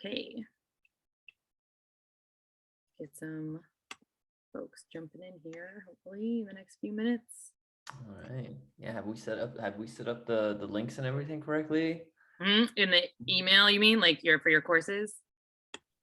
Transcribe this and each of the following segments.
Okay. Get some folks jumping in here, hopefully in the next few minutes. All right. Yeah. Have we set up the links and everything correctly? In the email, you mean, like for your courses?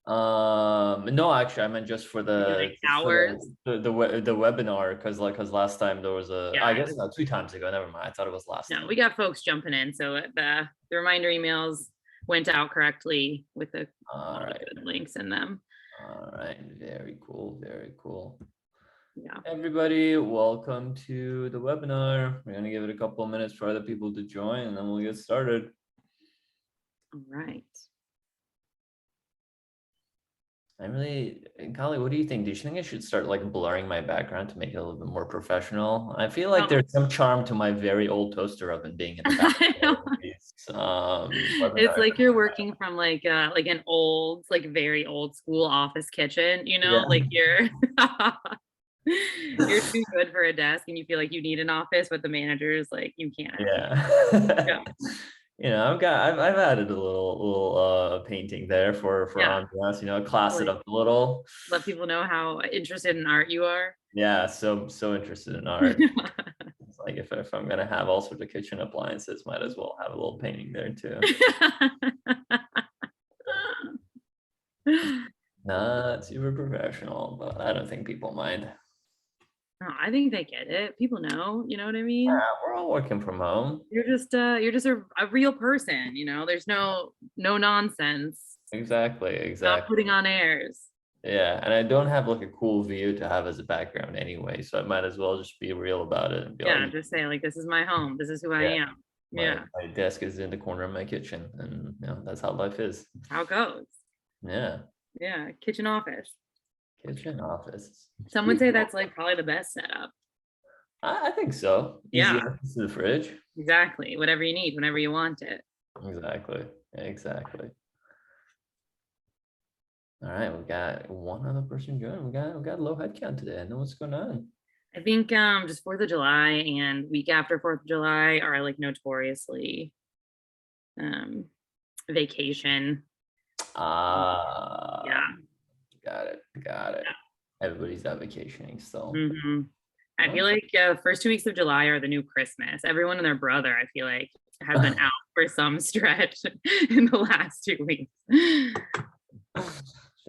No, actually, I meant just for the Like hours? the webinar because last time there was Yeah, I guess no, 2 times ago. Never mind. I thought it was last no, time. we got folks jumping in, so the reminder emails went out correctly with the All right. good links in them. All right. Very cool. Very cool. Yeah. Everybody, welcome to the webinar. We're gonna give it a couple of minutes for other people to join, and then we'll get started. All right. Kali, what do you think? Do you think I should start like blurring my background to make it a little bit more professional? I feel like there's some charm to my very old toaster oven being in the background. It's like you're working from like an old, like very old school office kitchen, Yeah. like you're you're too good for a desk and you feel like you need an office, but the manager is like, you can't. Yeah. I've added a little painting there for ambiance, class it up a little. Let people know how interested in art you are. Yeah, so interested in art. It's like if I'm gonna have all sorts of kitchen appliances, might as well have a little painting there too. Not super professional, but I don't think people mind. No, I think they get it. People know, you know what I mean? Yeah, we're all working from home. You're just a real person, there's no nonsense. Exactly. Not putting on airs. Yeah, and I don't have like a cool view to have as a background anyway, so I might as well just be real about it and be like, just say like, this is my home. This is who I am. My desk is in the corner of my kitchen, and that's how life is. How it goes. Yeah. Yeah, kitchen office. Kitchen office. Some would say that's like probably the best setup. I think so. Yeah. Easy access to the fridge. Exactly. Whatever you need, whenever you want it. Exactly. All right, we got one other person joining. We got a low head count today. I know what's going on. I think just 4th of July and week after 4th of July are like notoriously vacation. Yeah. Got it. Yeah. Everybody's out vacationing still. Mm-hmm. I feel like first 2 weeks of July are the new Christmas. Everyone and their brother, I feel like, has been out for some stretch in the last 2 weeks.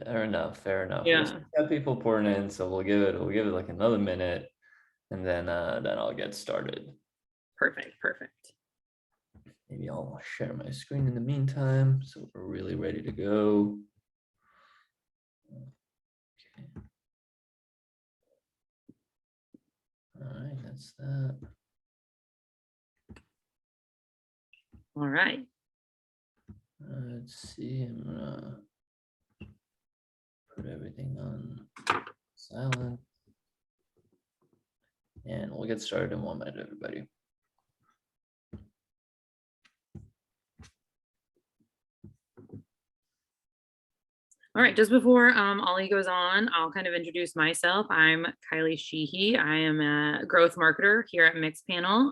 Fair enough. Yeah. We'll have people pouring in, so we'll give it like another minute, and then I'll get started. Perfect. Maybe I'll share my screen in the meantime, so we're really ready to go. Okay. All right, that's that. All right. Let's see. I'm gonna put everything on silent, and we'll get started in 1 minute, everybody. All right, just before Ollie goes on, I'll kind of introduce myself. I'm Kylie Sheehy. I am a growth marketer here at Mixpanel,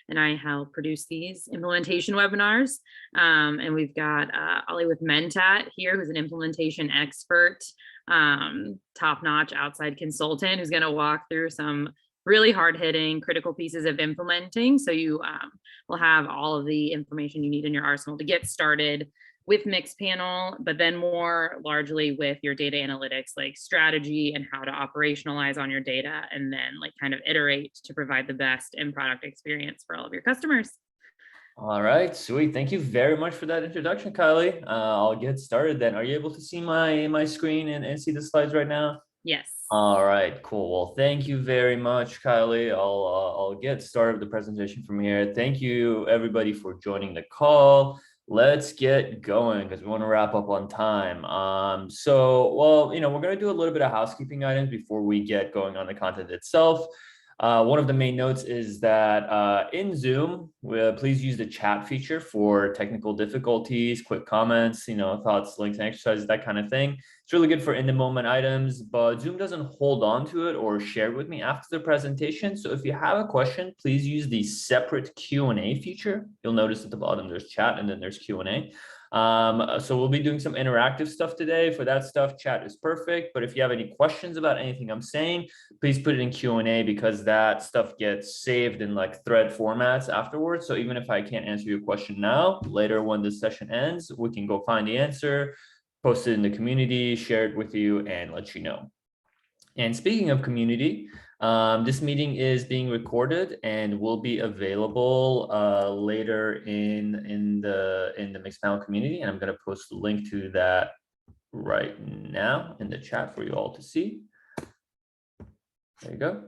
and I help produce these implementation webinars. And we've got Ollie with Mentat here, who's an implementation expert, top-notch outside consultant, who's going to walk through some really hard-hitting critical pieces of implementing. So you will have all of the information you need in your arsenal to get started with Mixpanel, but then more largely with your data analytics, like strategy and how to operationalize on your data, and then like kind of iterate to provide the best end product experience for all of your customers. All right, sweet. Thank you very much for that introduction, Kylie. I'll get started then. Are you able to see my screen and see the slides right now? Yes. All right, cool. Well, thank you very much, Kylie. I'll get started with the presentation from here. Thank you, everybody, for joining the call. Let's get going because we want to wrap up on time. We're going to do a little bit of housekeeping items before we get going on the content itself. One of the main notes is that in Zoom, please use the chat feature for technical difficulties, quick comments, thoughts, links, and exercises, that kind of thing. It's really good for in-the-moment items, but Zoom doesn't hold on to it or share it with me after the presentation. So if you have a question, please use the separate Q&A feature. You'll notice at the bottom there's chat and then there's Q&A. So we'll be doing some interactive stuff today. For that stuff, chat is perfect. But if you have any questions about anything I'm saying, please put it in Q&A, because that stuff gets saved in like thread formats afterwards. So even if I can't answer your question now, later when this session ends, we can go find the answer, post it in the community, share it with you, and let you know. And speaking of community, this meeting is being recorded and will be available later in the Mixpanel community, and I'm going to post the link to that right now in the chat for you all to see. There you go.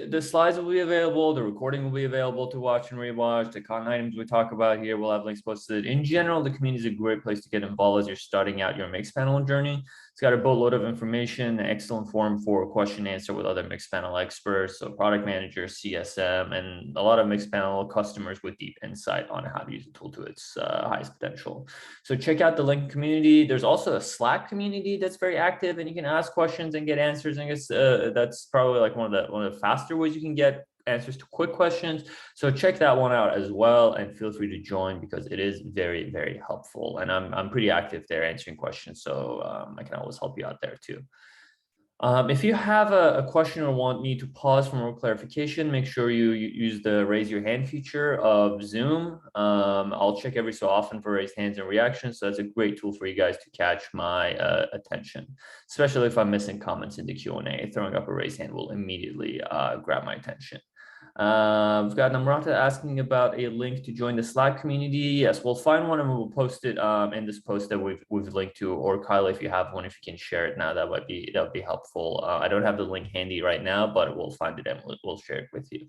The slides will be available, the recording will be available to watch and rewatch. The content items we talk about here, we'll have links posted. In general, the community is a great place to get involved as you're starting out your Mixpanel journey. It's got a boatload of information, an excellent forum for question and answer with other Mixpanel experts, so product managers, CSM, and a lot of Mixpanel customers with deep insight on how to use the tool to its highest potential. So check out the link community. There's also a Slack community that's very active, and you can ask questions and get answers. I guess that's probably like one of the faster ways you can get answers to quick questions. So check that one out as well, and feel free to join, because it is very, very helpful. And I'm pretty active there answering questions, so I can always help you out there too. If you have a question or want me to pause for more clarification, make sure you use the raise your hand feature of Zoom. I'll check every so often for raised hands and reactions. So that's a great tool for you guys to catch my attention, especially if I'm missing comments in the Q&A. Throwing up a raised hand will immediately grab my attention. We've got Namrata asking about a link to join the Slack community. Yes, we'll find one and we'll post it in this post that we've linked to. Or Kyle, if you have one, if you can share it now, that would be helpful. I don't have the link handy right now, but we'll find it and we'll share it with you.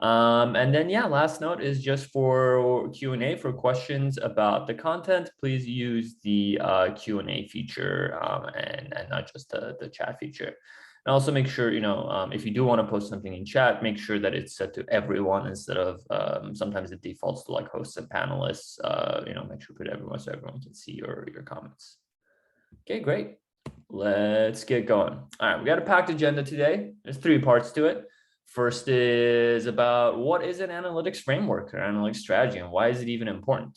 And then, yeah, last note is just for Q&A for questions about the content. Please use the Q&A feature and not just the chat feature. And also make sure, if you do want to post something in chat, make sure that it's set to everyone instead of sometimes it defaults to like hosts and panelists. Make sure to put everyone so everyone can see your comments. Okay, great. Let's get going. All right, we got a packed agenda today. There's 3 parts to it. First is about what is an analytics framework or analytics strategy, and why is it even important?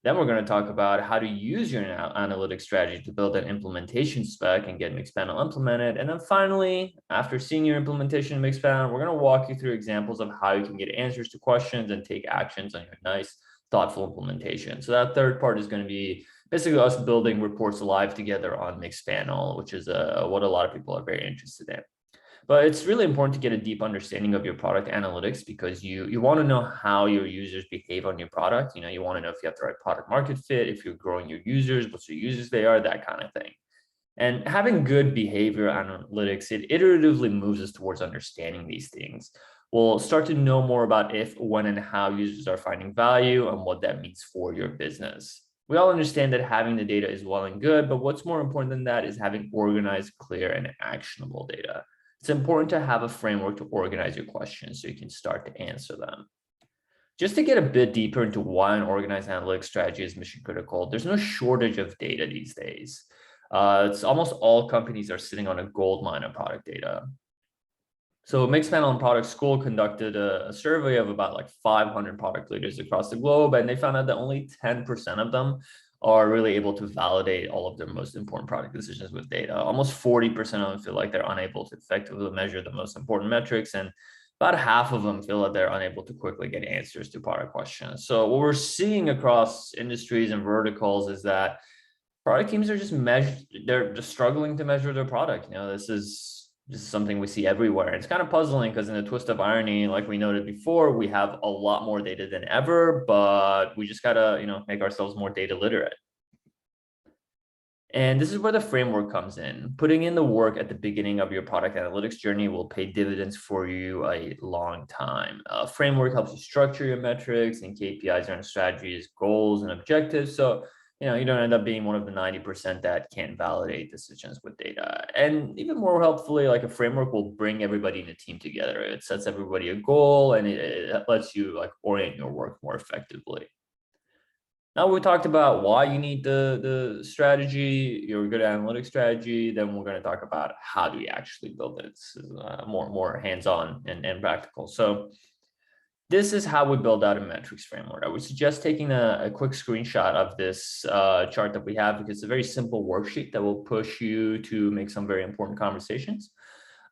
Then we're going to talk about how to use your analytics strategy to build an implementation spec and get Mixpanel implemented. And then finally, after seeing your implementation in Mixpanel, we're going to walk you through examples of how you can get answers to questions and take actions on your nice, thoughtful implementation. So that third part is going to be basically us building reports live together on Mixpanel, which is what a lot of people are very interested in. But it's really important to get a deep understanding of your product analytics, because you want to know how your users behave on your product. You want to know if you have the right product market fit, if you're growing your users, what your users they are, that kind of thing. And having good behavior analytics, it iteratively moves us towards understanding these things. We'll start to know more about if, when, and how users are finding value and what that means for your business. We all understand that having the data is well and good, but what's more important than that is having organized, clear, and actionable data. It's important to have a framework to organize your questions so you can start to answer them. Just to get a bit deeper into why an organized analytics strategy is mission critical, there's no shortage of data these days. It's almost all companies are sitting on a gold mine of product data. So Mixpanel and Product School conducted a survey of about like 500 product leaders across the globe, and they found out that only 10% of them are really able to validate all of their most important product decisions with data. Almost 40% of them feel like they're unable to effectively measure the most important metrics, and about half of them feel that they're unable to quickly get answers to product questions. So what we're seeing across industries and verticals is that product teams are they're just struggling to measure their product. This is something we see everywhere. It's kind of puzzling because in a twist of irony, like we noted before, we have a lot more data than ever, but we just gotta, make ourselves more data literate. And this is where the framework comes in. Putting in the work at the beginning of your product analytics journey will pay dividends for you a long time. A framework helps you structure your metrics and KPIs around strategies, goals, and objectives. So you don't end up being one of the 90% that can't validate decisions with data. And even more helpfully, like a framework will bring everybody in a team together. It sets everybody a goal, and it lets you like orient your work more effectively. Now we talked about why you need the strategy, your good analytics strategy. Then we're going to talk about how do you actually build it. This is more hands-on and practical. So This is how we build out a metrics framework. I would suggest taking a quick screenshot of this chart that we have, because it's a very simple worksheet that will push you to make some very important conversations.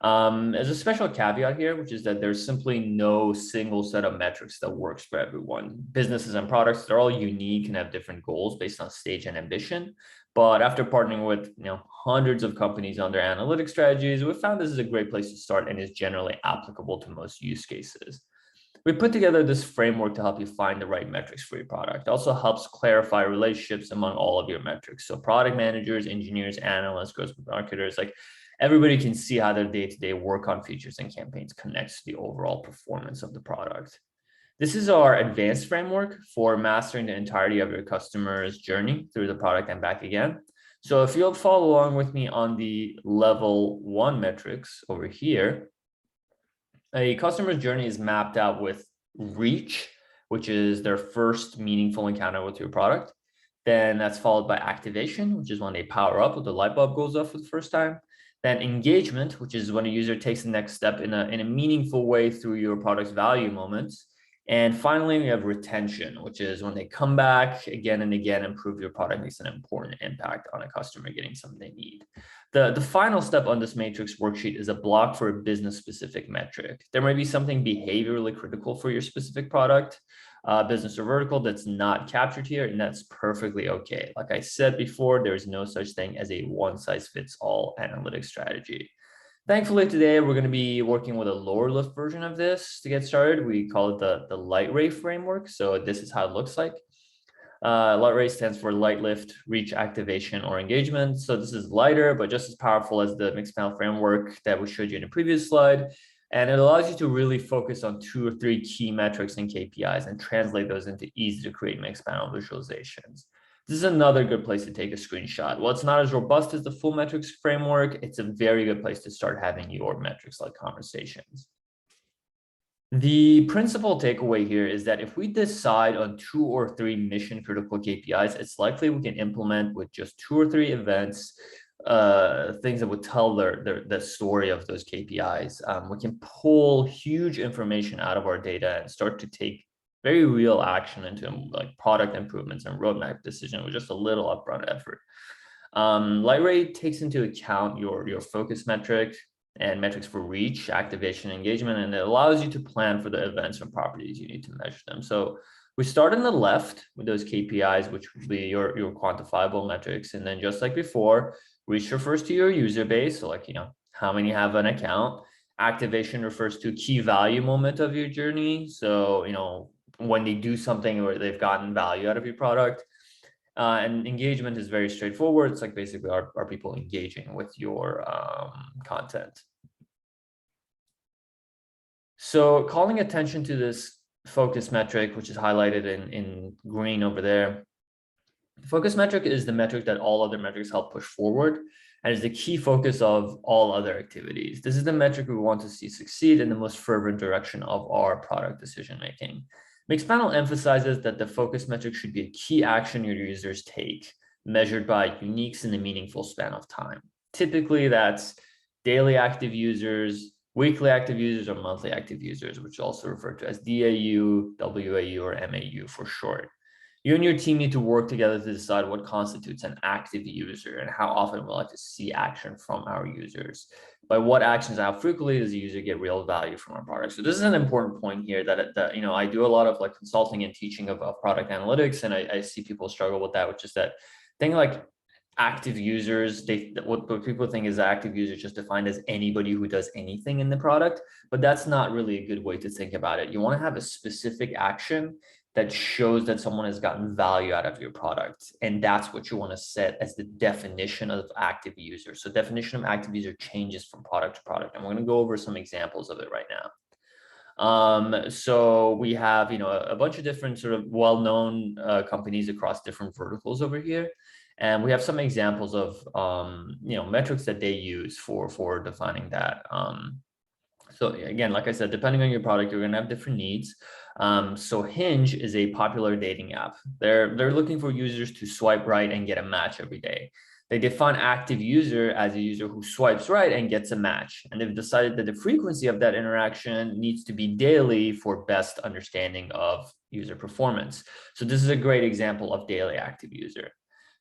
There's a special caveat here, which is that there's simply no single set of metrics that works for everyone. Businesses and products, they're all unique and have different goals based on stage and ambition. But after partnering with hundreds of companies on their analytics strategies, we found this is a great place to start and is generally applicable to most use cases. We put together this framework to help you find the right metrics for your product. It also helps clarify relationships among all of your metrics. So product managers, engineers, analysts, growth marketers, like everybody can see how their day-to-day work on features and campaigns connects to the overall performance of the product. This is our advanced framework for mastering the entirety of your customer's journey through the product and back again. So if you'll follow along with me on the level 1 metrics over here, a customer's journey is mapped out with reach, which is their first meaningful encounter with your product. Then that's followed by activation, which is when they power up or the light bulb goes off for the first time. Then engagement, which is when a user takes the next step in a meaningful way through your product's value moments. And finally, we have retention, which is when they come back again and again and prove your product makes an important impact on a customer getting something they need. The final step on this matrix worksheet is a block for a business-specific metric. There may be something behaviorally critical for your specific product, business or vertical that's not captured here, and that's perfectly okay. Like I said before, there is no such thing as a one-size-fits-all analytics strategy. Thankfully, today we're going to be working with a lower lift version of this to get started. We call it the light ray framework. So this is how it looks like. Light ray stands for light lift, reach, activation, or engagement. So this is lighter, but just as powerful as the Mixpanel framework that we showed you in the previous slide. And it allows you to really focus on 2 or 3 key metrics and KPIs and translate those into easy to create Mixpanel visualizations. This is another good place to take a screenshot. While it's not as robust as the full metrics framework, it's a very good place to start having your metrics-like conversations. The principal takeaway here is that if we decide on 2 or 3 mission-critical KPIs, it's likely we can implement with just 2 or 3 events, things that would tell the story of those KPIs. We can pull huge information out of our data and start to take very real action into like product improvements and roadmap decision with just a little upfront effort. Lightray takes into account your focus metric and metrics for reach, activation, engagement, and it allows you to plan for the events and properties you need to measure them. So we start on the left with those KPIs, which would be your quantifiable metrics. And then just like before, reach refers to your user base. So like, how many have an account. Activation refers to key value moment of your journey. So, when they do something or they've gotten value out of your product. And engagement is very straightforward. It's like basically are people engaging with your content. So calling attention to this focus metric, which is highlighted in green over there. The focus metric is the metric that all other metrics help push forward and is the key focus of all other activities. This is the metric we want to see succeed in the most fervent direction of our product decision-making. Mixpanel emphasizes that the focus metric should be a key action your users take, measured by uniques in a meaningful span of time. Typically, that's daily active users, weekly active users, or monthly active users, which is also referred to as DAU, WAU, or MAU for short. You and your team need to work together to decide what constitutes an active user and how often we like to see action from our users. By what actions, how frequently does the user get real value from our product? So this is an important point here that I do a lot of like consulting and teaching of product analytics, and I see people struggle with that, which is that thing like active users, what people think is active user just defined as anybody who does anything in the product, but that's not really a good way to think about it. You want to have a specific action that shows that someone has gotten value out of your product. And that's what you want to set as the definition of active user. So definition of active user changes from product to product. And we're going to go over some examples of it right now. So we have, a bunch of different sort of well-known companies across different verticals over here. And we have some examples of, metrics that they use for defining that. So again, like I said, depending on your product, you're going to have different needs. So Hinge is a popular dating app. They're looking for users to swipe right and get a match every day. They define active user as a user who swipes right and gets a match. And they've decided that the frequency of that interaction needs to be daily for best understanding of user performance. So this is a great example of daily active user.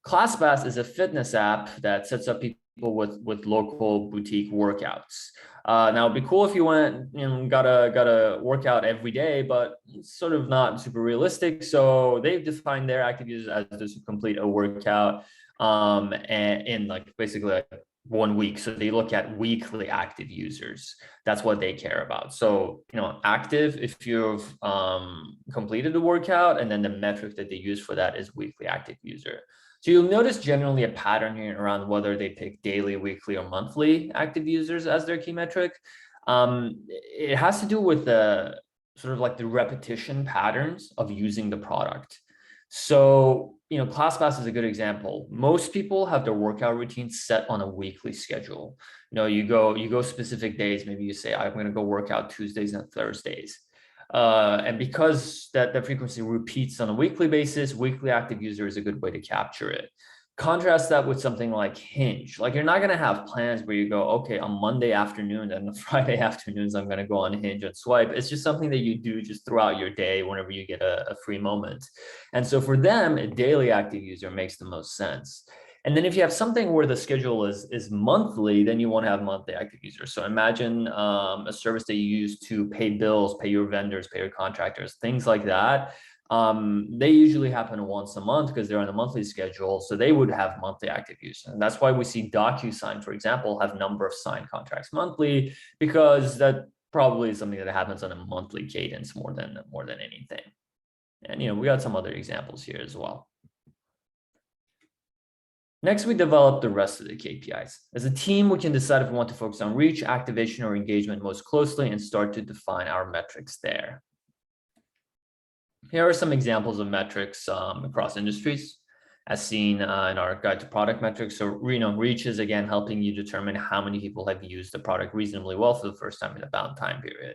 Kpis is a fitness app that sets up people with local boutique workouts. Now it'd be cool if you went and got a workout every day, but it's sort of not super realistic. So they've defined their active users as those who complete a workout and in like basically like 1 week. So they look at weekly active users. That's what they care about. So, active if you've completed the workout, and then the metric that they use for that is weekly active user. So you'll notice generally a pattern here around whether they pick daily, weekly, or monthly active users as their key metric. It has to do with the sort of like the repetition patterns of using the product. So, ClassPass is a good example. Most people have their workout routine set on a weekly schedule. You go specific days. Maybe you say, I'm going to go work out Tuesdays and Thursdays. And because that frequency repeats on a weekly basis, weekly active user is a good way to capture it. Contrast that with something like Hinge. Like you're not going to have plans where you go, okay, on Monday afternoon and Friday afternoons, I'm going to go on Hinge and swipe. It's just something that you do just throughout your day whenever you get a free moment. And so for them, a daily active user makes the most sense. And then if you have something where the schedule is monthly, then you want to have monthly active users. So imagine a service that you use to pay bills, pay your vendors, pay your contractors, things like that. They usually happen once a month because they're on a monthly schedule. So they would have monthly active users. And that's why we see DocuSign, for example, have number of signed contracts monthly, because that probably is something that happens on a monthly cadence more than anything. And we got some other examples here as well. Next, we develop the rest of the KPIs. As a team, we can decide if we want to focus on reach, activation, or engagement most closely and start to define our metrics there. Here are some examples of metrics across industries, as seen in our guide to product metrics. So, reach is again helping you determine how many people have used the product reasonably well for the first time in a bound time period.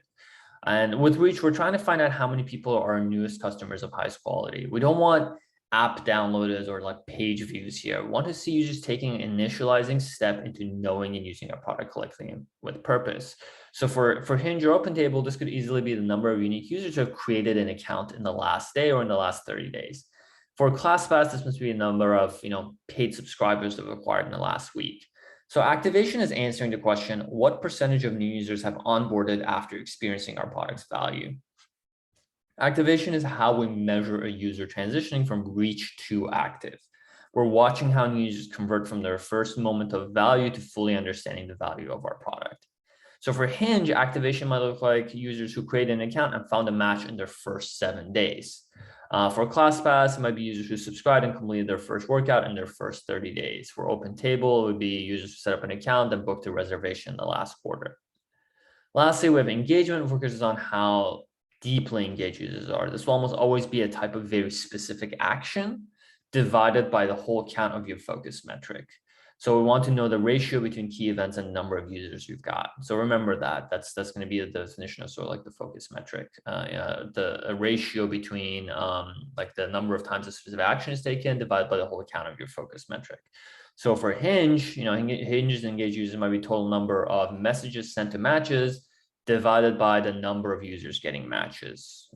And with reach, we're trying to find out how many people are our newest customers of highest quality. We don't want app downloaders or like page views here. We want to see users taking an initializing step into knowing and using our product collectively with purpose. So for Hinge or OpenTable, this could easily be the number of unique users who have created an account in the last day or in the last 30 days. For ClassPass, this must be a number of paid subscribers that were acquired in the last week. So activation is answering the question, what percentage of new users have onboarded after experiencing our product's value? Activation is how we measure a user transitioning from reach to active. We're watching how new users convert from their first moment of value to fully understanding the value of our product. So for Hinge, activation might look like users who created an account and found a match in their first 7 days. For ClassPass, it might be users who subscribed and completed their first workout in their first 30 days. For OpenTable, it would be users who set up an account and booked a reservation in the last quarter. Lastly, we have engagement, which focuses on how deeply engaged users are. This will almost always be a type of very specific action divided by the whole count of your focus metric. So we want to know the ratio between key events and number of users you've got. So remember that that's going to be the definition of sort of like the focus metric, the ratio between like the number of times a specific action is taken divided by the whole count of your focus metric. So for Hinge, Hinge's engaged users might be total number of messages sent to matches divided by the number of users getting matches.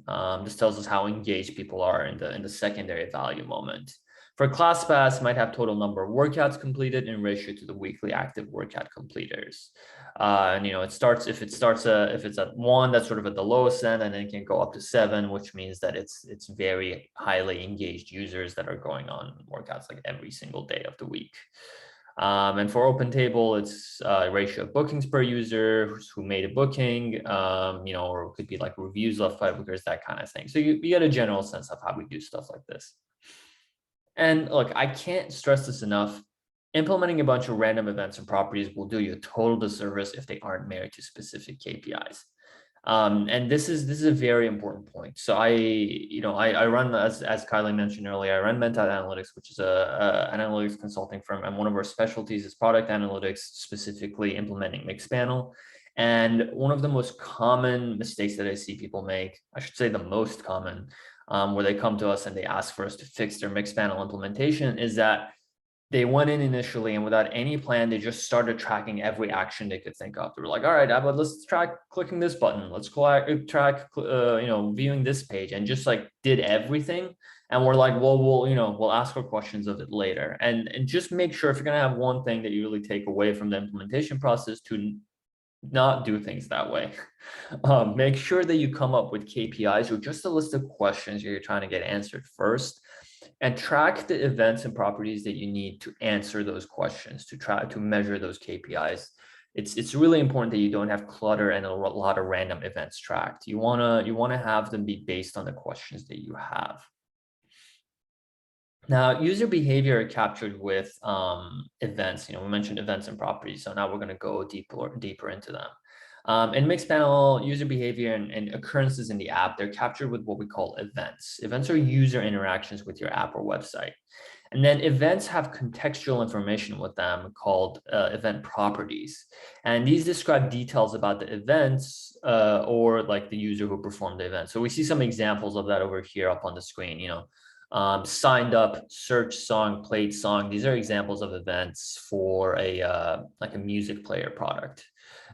This tells us how engaged people are in the secondary value moment. For ClassPass, might have total number of workouts completed in ratio to the weekly active workout completers. And it starts if it's at 1, that's sort of at the lowest end, and then it can go up to 7, which means that it's very highly engaged users that are going on workouts like every single day of the week. And for OpenTable, it's a ratio of bookings per user who made a booking, or it could be like reviews left by bookers, that kind of thing. So you get a general sense of how we do stuff like this. And look, I can't stress this enough. Implementing a bunch of random events and properties will do you a total disservice if they aren't married to specific KPIs. And this is a very important point. So I run, as Kylie mentioned earlier, I run Mentat Analytics, which is an analytics consulting firm, and one of our specialties is product analytics, specifically implementing Mixpanel. And one of the most common mistakes that I see people make, I should say the most common, where they come to us and they ask for us to fix their Mixpanel implementation, is that they went in initially and without any plan, they just started tracking every action they could think of. They were like, all right, but let's track clicking this button. Let's track, viewing this page, and just like did everything. And we're like, well, we'll ask our questions of it later. And just make sure, if you're going to have one thing that you really take away from the implementation process, to not do things that way. Make sure that you come up with KPIs or just a list of questions you're trying to get answered first, and track the events and properties that you need to answer those questions, to try to measure those KPIs. It's really important that you don't have clutter and a lot of random events tracked. You wanna have them be based on the questions that you have. Now, user behavior are captured with events. We mentioned events and properties, so now we're going to go deeper into them. In Mixpanel, user behavior and occurrences in the app, they're captured with what we call events. Events are user interactions with your app or website. And then events have contextual information with them called event properties. And these describe details about the events or like the user who performed the event. So we see some examples of that over here up on the screen. Signed up, search song, played song. These are examples of events for a like a music player product.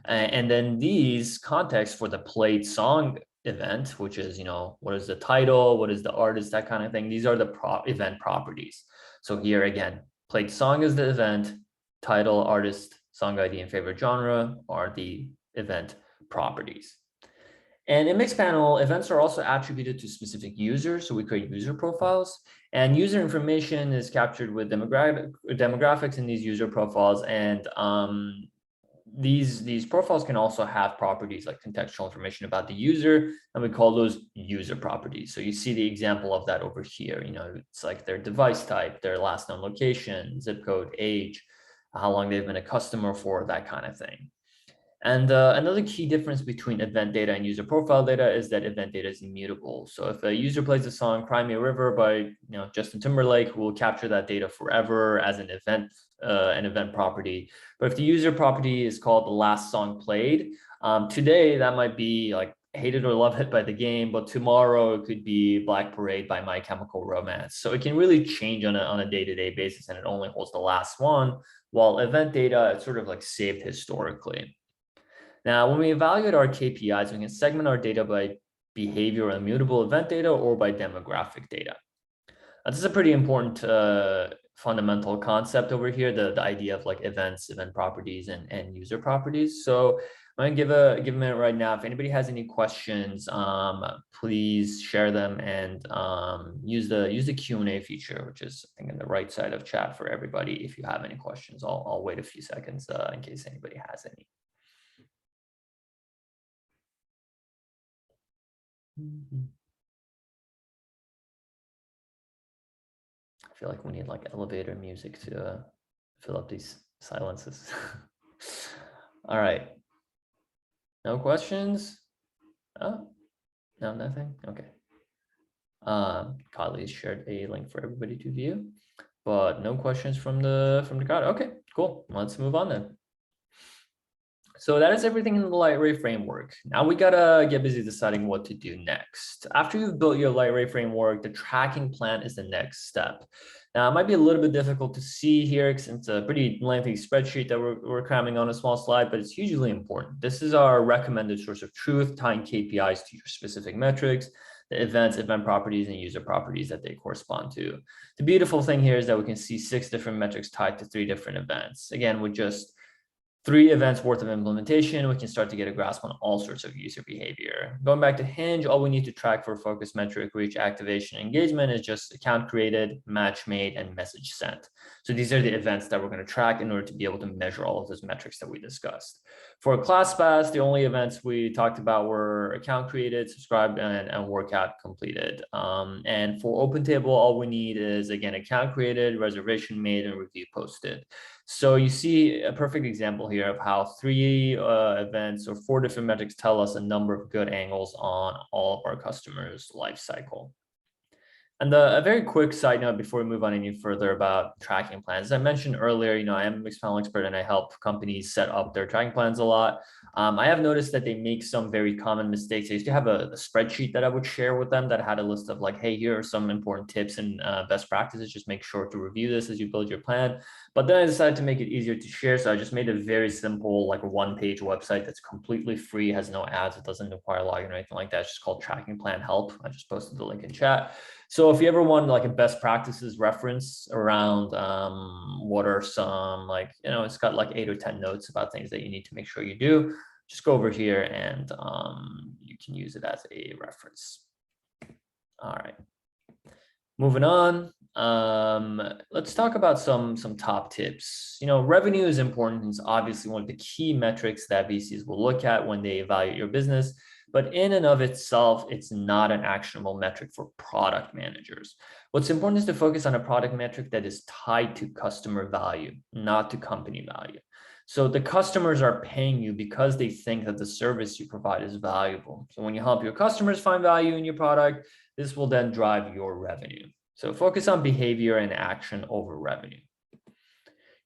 And then these contexts for the played song event, which is, what is the title, what is the artist, that kind of thing. These are the event properties. So here again, played song is the event, title, artist, song ID, and favorite genre are the event properties. And in Mixpanel, events are also attributed to specific users. So we create user profiles, and user information is captured with demographics in these user profiles. And these profiles can also have properties like contextual information about the user, and we call those user properties. So you see the example of that over here. It's like their device type, their last known location, zip code, age, how long they've been a customer for, that kind of thing. And another key difference between event data and user profile data is that event data is immutable. So if a user plays a song "Cry Me a River" by Justin Timberlake, we'll capture that data forever as an event property. But if the user property is called the last song played, today that might be like "Hate It or Love It" by The Game, but tomorrow it could be "Black Parade" by My Chemical Romance. So it can really change on a day-to-day basis, and it only holds the last one, while event data, it's sort of like saved historically. Now, when we evaluate our KPIs, we can segment our data by behavior, immutable event data, or by demographic data. Now, this is a pretty important fundamental concept over here, the idea of like events, event properties, and user properties. So I'm gonna give a minute right now. If anybody has any questions, please share them, and use the Q&A feature, which is, I think, on the right side of chat for everybody. If you have any questions, I'll wait a few seconds in case anybody has any. I feel like we need like elevator music to fill up these silences. All right. No questions? Oh, no, nothing? Okay. Kylie's shared a link for everybody to view, but no questions from the crowd. Okay, cool. Let's move on then. So that is everything in the Lightray framework. Now we gotta get busy deciding what to do next. After you've built your Lightray framework, the tracking plan is the next step. Now it might be a little bit difficult to see here because it's a pretty lengthy spreadsheet that we're cramming on a small slide, but it's hugely important. This is our recommended source of truth, tying KPIs to your specific metrics, the events, event properties, and user properties that they correspond to. The beautiful thing here is that we can see 6 different metrics tied to 3 different events. Again, with just 3 events worth of implementation, we can start to get a grasp on all sorts of user behavior. Going back to Hinge, all we need to track for focus metric, reach, activation, engagement is just account created, match made, and message sent. So these are the events that we're going to track in order to be able to measure all of those metrics that we discussed. For ClassPass, the only events we talked about were account created, subscribed, and workout completed. And for OpenTable, all we need is, again, account created, reservation made, and review posted. So you see a perfect example here of how 3 events or 4 different metrics tell us a number of good angles on all of our customers' life cycle. And a very quick side note before we move on any further about tracking plans. As I mentioned earlier, I am a Mixpanel expert and I help companies set up their tracking plans a lot. I have noticed that they make some very common mistakes. I used to have a spreadsheet that I would share with them that had a list of like, hey, here are some important tips and best practices. Just make sure to review this as you build your plan. But then I decided to make it easier to share. So I just made a very simple, like a one-page website that's completely free, has no ads. It doesn't require login or anything like that. It's just called Tracking Plan Help. I just posted the link in chat. So if you ever want like a best practices reference around what are some like, it's got like 8 or 10 notes about things that you need to make sure you do, just go over here and you can use it as a reference. All right, moving on. Let's talk about some top tips. Revenue is important. It's obviously one of the key metrics that VCs will look at when they evaluate your business. But in and of itself, it's not an actionable metric for product managers. What's important is to focus on a product metric that is tied to customer value, not to company value. So the customers are paying you because they think that the service you provide is valuable. So when you help your customers find value in your product, this will then drive your revenue. So focus on behavior and action over revenue.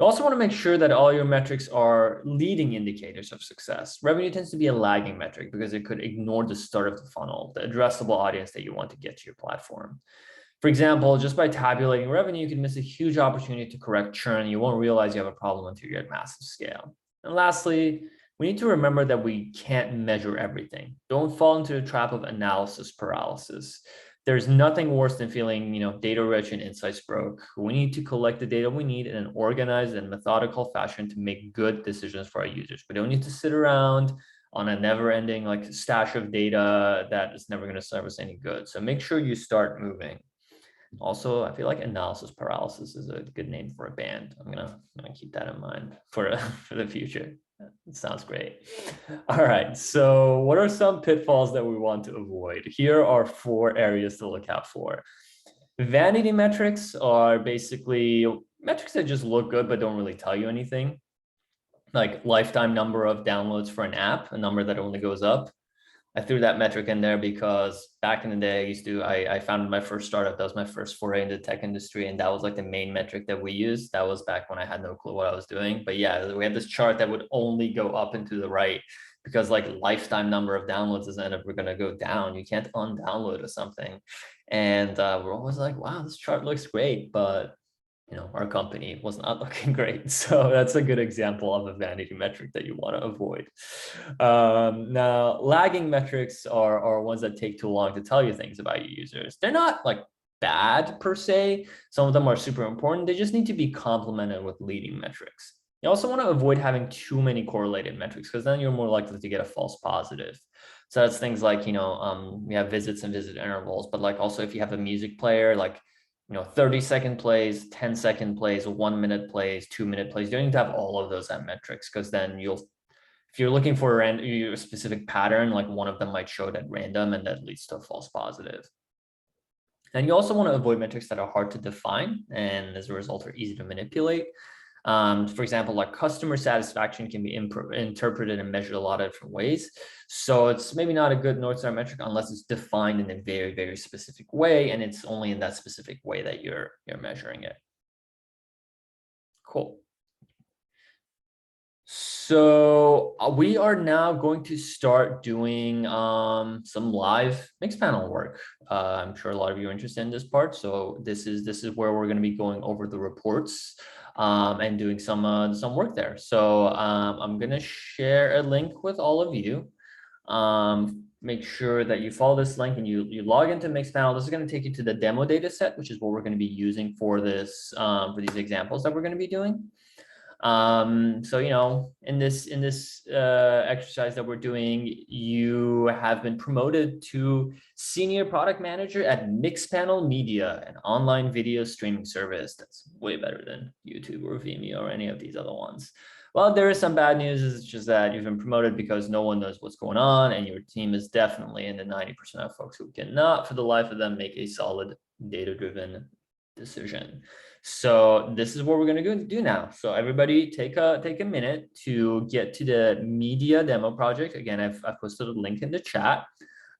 You also want to make sure that all your metrics are leading indicators of success. Revenue tends to be a lagging metric because it could ignore the start of the funnel, the addressable audience that you want to get to your platform. For example, just by tabulating revenue, you can miss a huge opportunity to correct churn. You won't realize you have a problem until you're at massive scale. And lastly, we need to remember that we can't measure everything. Don't fall into the trap of analysis paralysis. There's nothing worse than feeling, data rich and insights broke. We need to collect the data we need in an organized and methodical fashion to make good decisions for our users. We don't need to sit around on a never-ending like stash of data that is never going to serve us any good. So make sure you start moving. Also, I feel like analysis paralysis is a good name for a band. I'm gonna keep that in mind for the future. It sounds great. All right, so what are some pitfalls that we want to avoid? Here are 4 areas to look out for. Vanity metrics are basically metrics that just look good but don't really tell you anything. Like lifetime number of downloads for an app, a number that only goes up. I threw that metric in there because back in the day, I founded my first startup. That was my first foray into the tech industry. And that was like the main metric that we used. That was back when I had no clue what I was doing. But yeah, we had this chart that would only go up and to the right because like lifetime number of downloads isn't ever going to go down. You can't undownload or something. And we're always like, wow, this chart looks great. But our company was not looking great. So that's a good example of a vanity metric that you want to avoid. Now, lagging metrics are ones that take too long to tell you things about your users. They're not like bad per se. Some of them are super important. They just need to be complemented with leading metrics. You also want to avoid having too many correlated metrics because then you're more likely to get a false positive. So that's things like, we have visits and visit intervals, but like also if you have a music player, like 30-second plays, 10-second plays, 1-minute plays, 2-minute plays. You don't need to have all of those at metrics because then if you're looking for a specific pattern, like one of them might show it at random and that leads to a false positive. And you also want to avoid metrics that are hard to define and as a result are easy to manipulate. For example, like customer satisfaction can be interpreted and measured a lot of different ways. So it's maybe not a good North Star metric unless it's defined in a very, very specific way. And it's only in that specific way that you're measuring it. Cool. So we are now going to start doing some live Mixpanel work. I'm sure a lot of you are interested in this part. So this is where we're going to be going over the reports and doing some work there. So I'm going to share a link with all of you. Make sure that you follow this link and you log into Mixpanel. This is going to take you to the demo data set, which is what we're going to be using for this for these examples that we're going to be doing. So, in this exercise that we're doing, you have been promoted to senior product manager at Mixpanel Media, an online video streaming service that's way better than YouTube or Vimeo or any of these other ones. Well, there is some bad news. It's just that you've been promoted because no one knows what's going on, and your team is definitely in the 90% of folks who cannot, for the life of them, make a solid data-driven decision. So this is what we're going to do now. So everybody take a minute to get to the media demo project. Again, I've posted a link in the chat.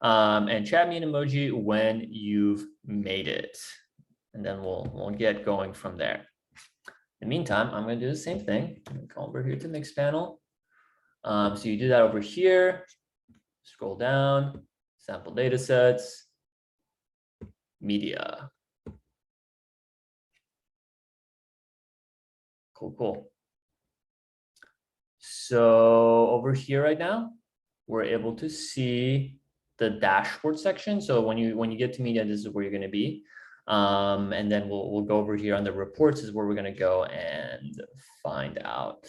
and chat me an emoji when you've made it. And then we'll get going from there. In the meantime, I'm going to do the same thing. I'm going to come over here to Mixpanel. So you do that over here. Scroll down, sample data sets, media. Cool. So over here right now, we're able to see the dashboard section. So when you get to media, this is where you're going to be. And then we'll go over here on the reports is where we're going to go and find out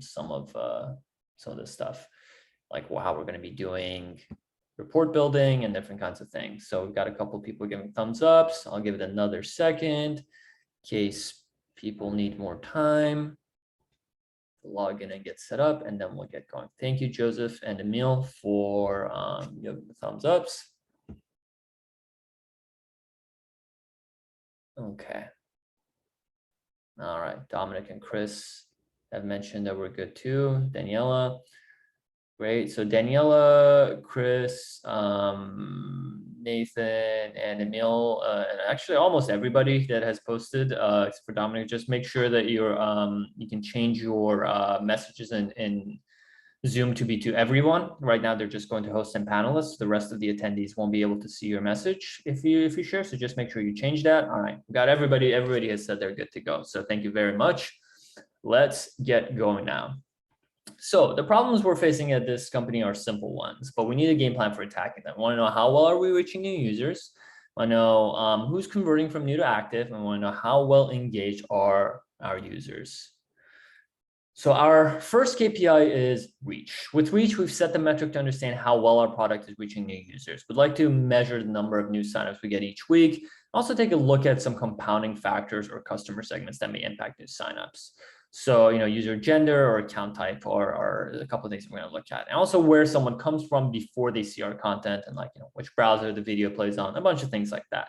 some of this stuff, like how we're going to be doing report building and different kinds of things. So we've got a couple of people giving thumbs ups. I'll give it another second in case people need more time to log in and get set up, and then we'll get going. Thank you, Joseph and Emil, for giving the thumbs ups. Okay. All right. Dominic and Chris have mentioned that we're good too. Daniela. Great. So Daniela, Chris, Nathan, and Emil, and actually almost everybody that has posted, except for Dominic, just make sure that you're you can change your messages in Zoom to be to everyone. Right now, they're just going to hosts and panelists. The rest of the attendees won't be able to see your message if you share. So just make sure you change that. All right, we got everybody. Everybody has said they're good to go. So thank you very much. Let's get going now. So the problems we're facing at this company are simple ones, but we need a game plan for attacking them. We want to know how well are we reaching new users. We want to know who's converting from new to active, and we want to know how well engaged are our users. So our first KPI is reach. With reach, we've set the metric to understand how well our product is reaching new users. We'd like to measure the number of new signups we get each week. Also take a look at some compounding factors or customer segments that may impact new signups. So, user gender or account type are a couple of things we're going to look at. And also where someone comes from before they see our content, and which browser the video plays on, a bunch of things like that.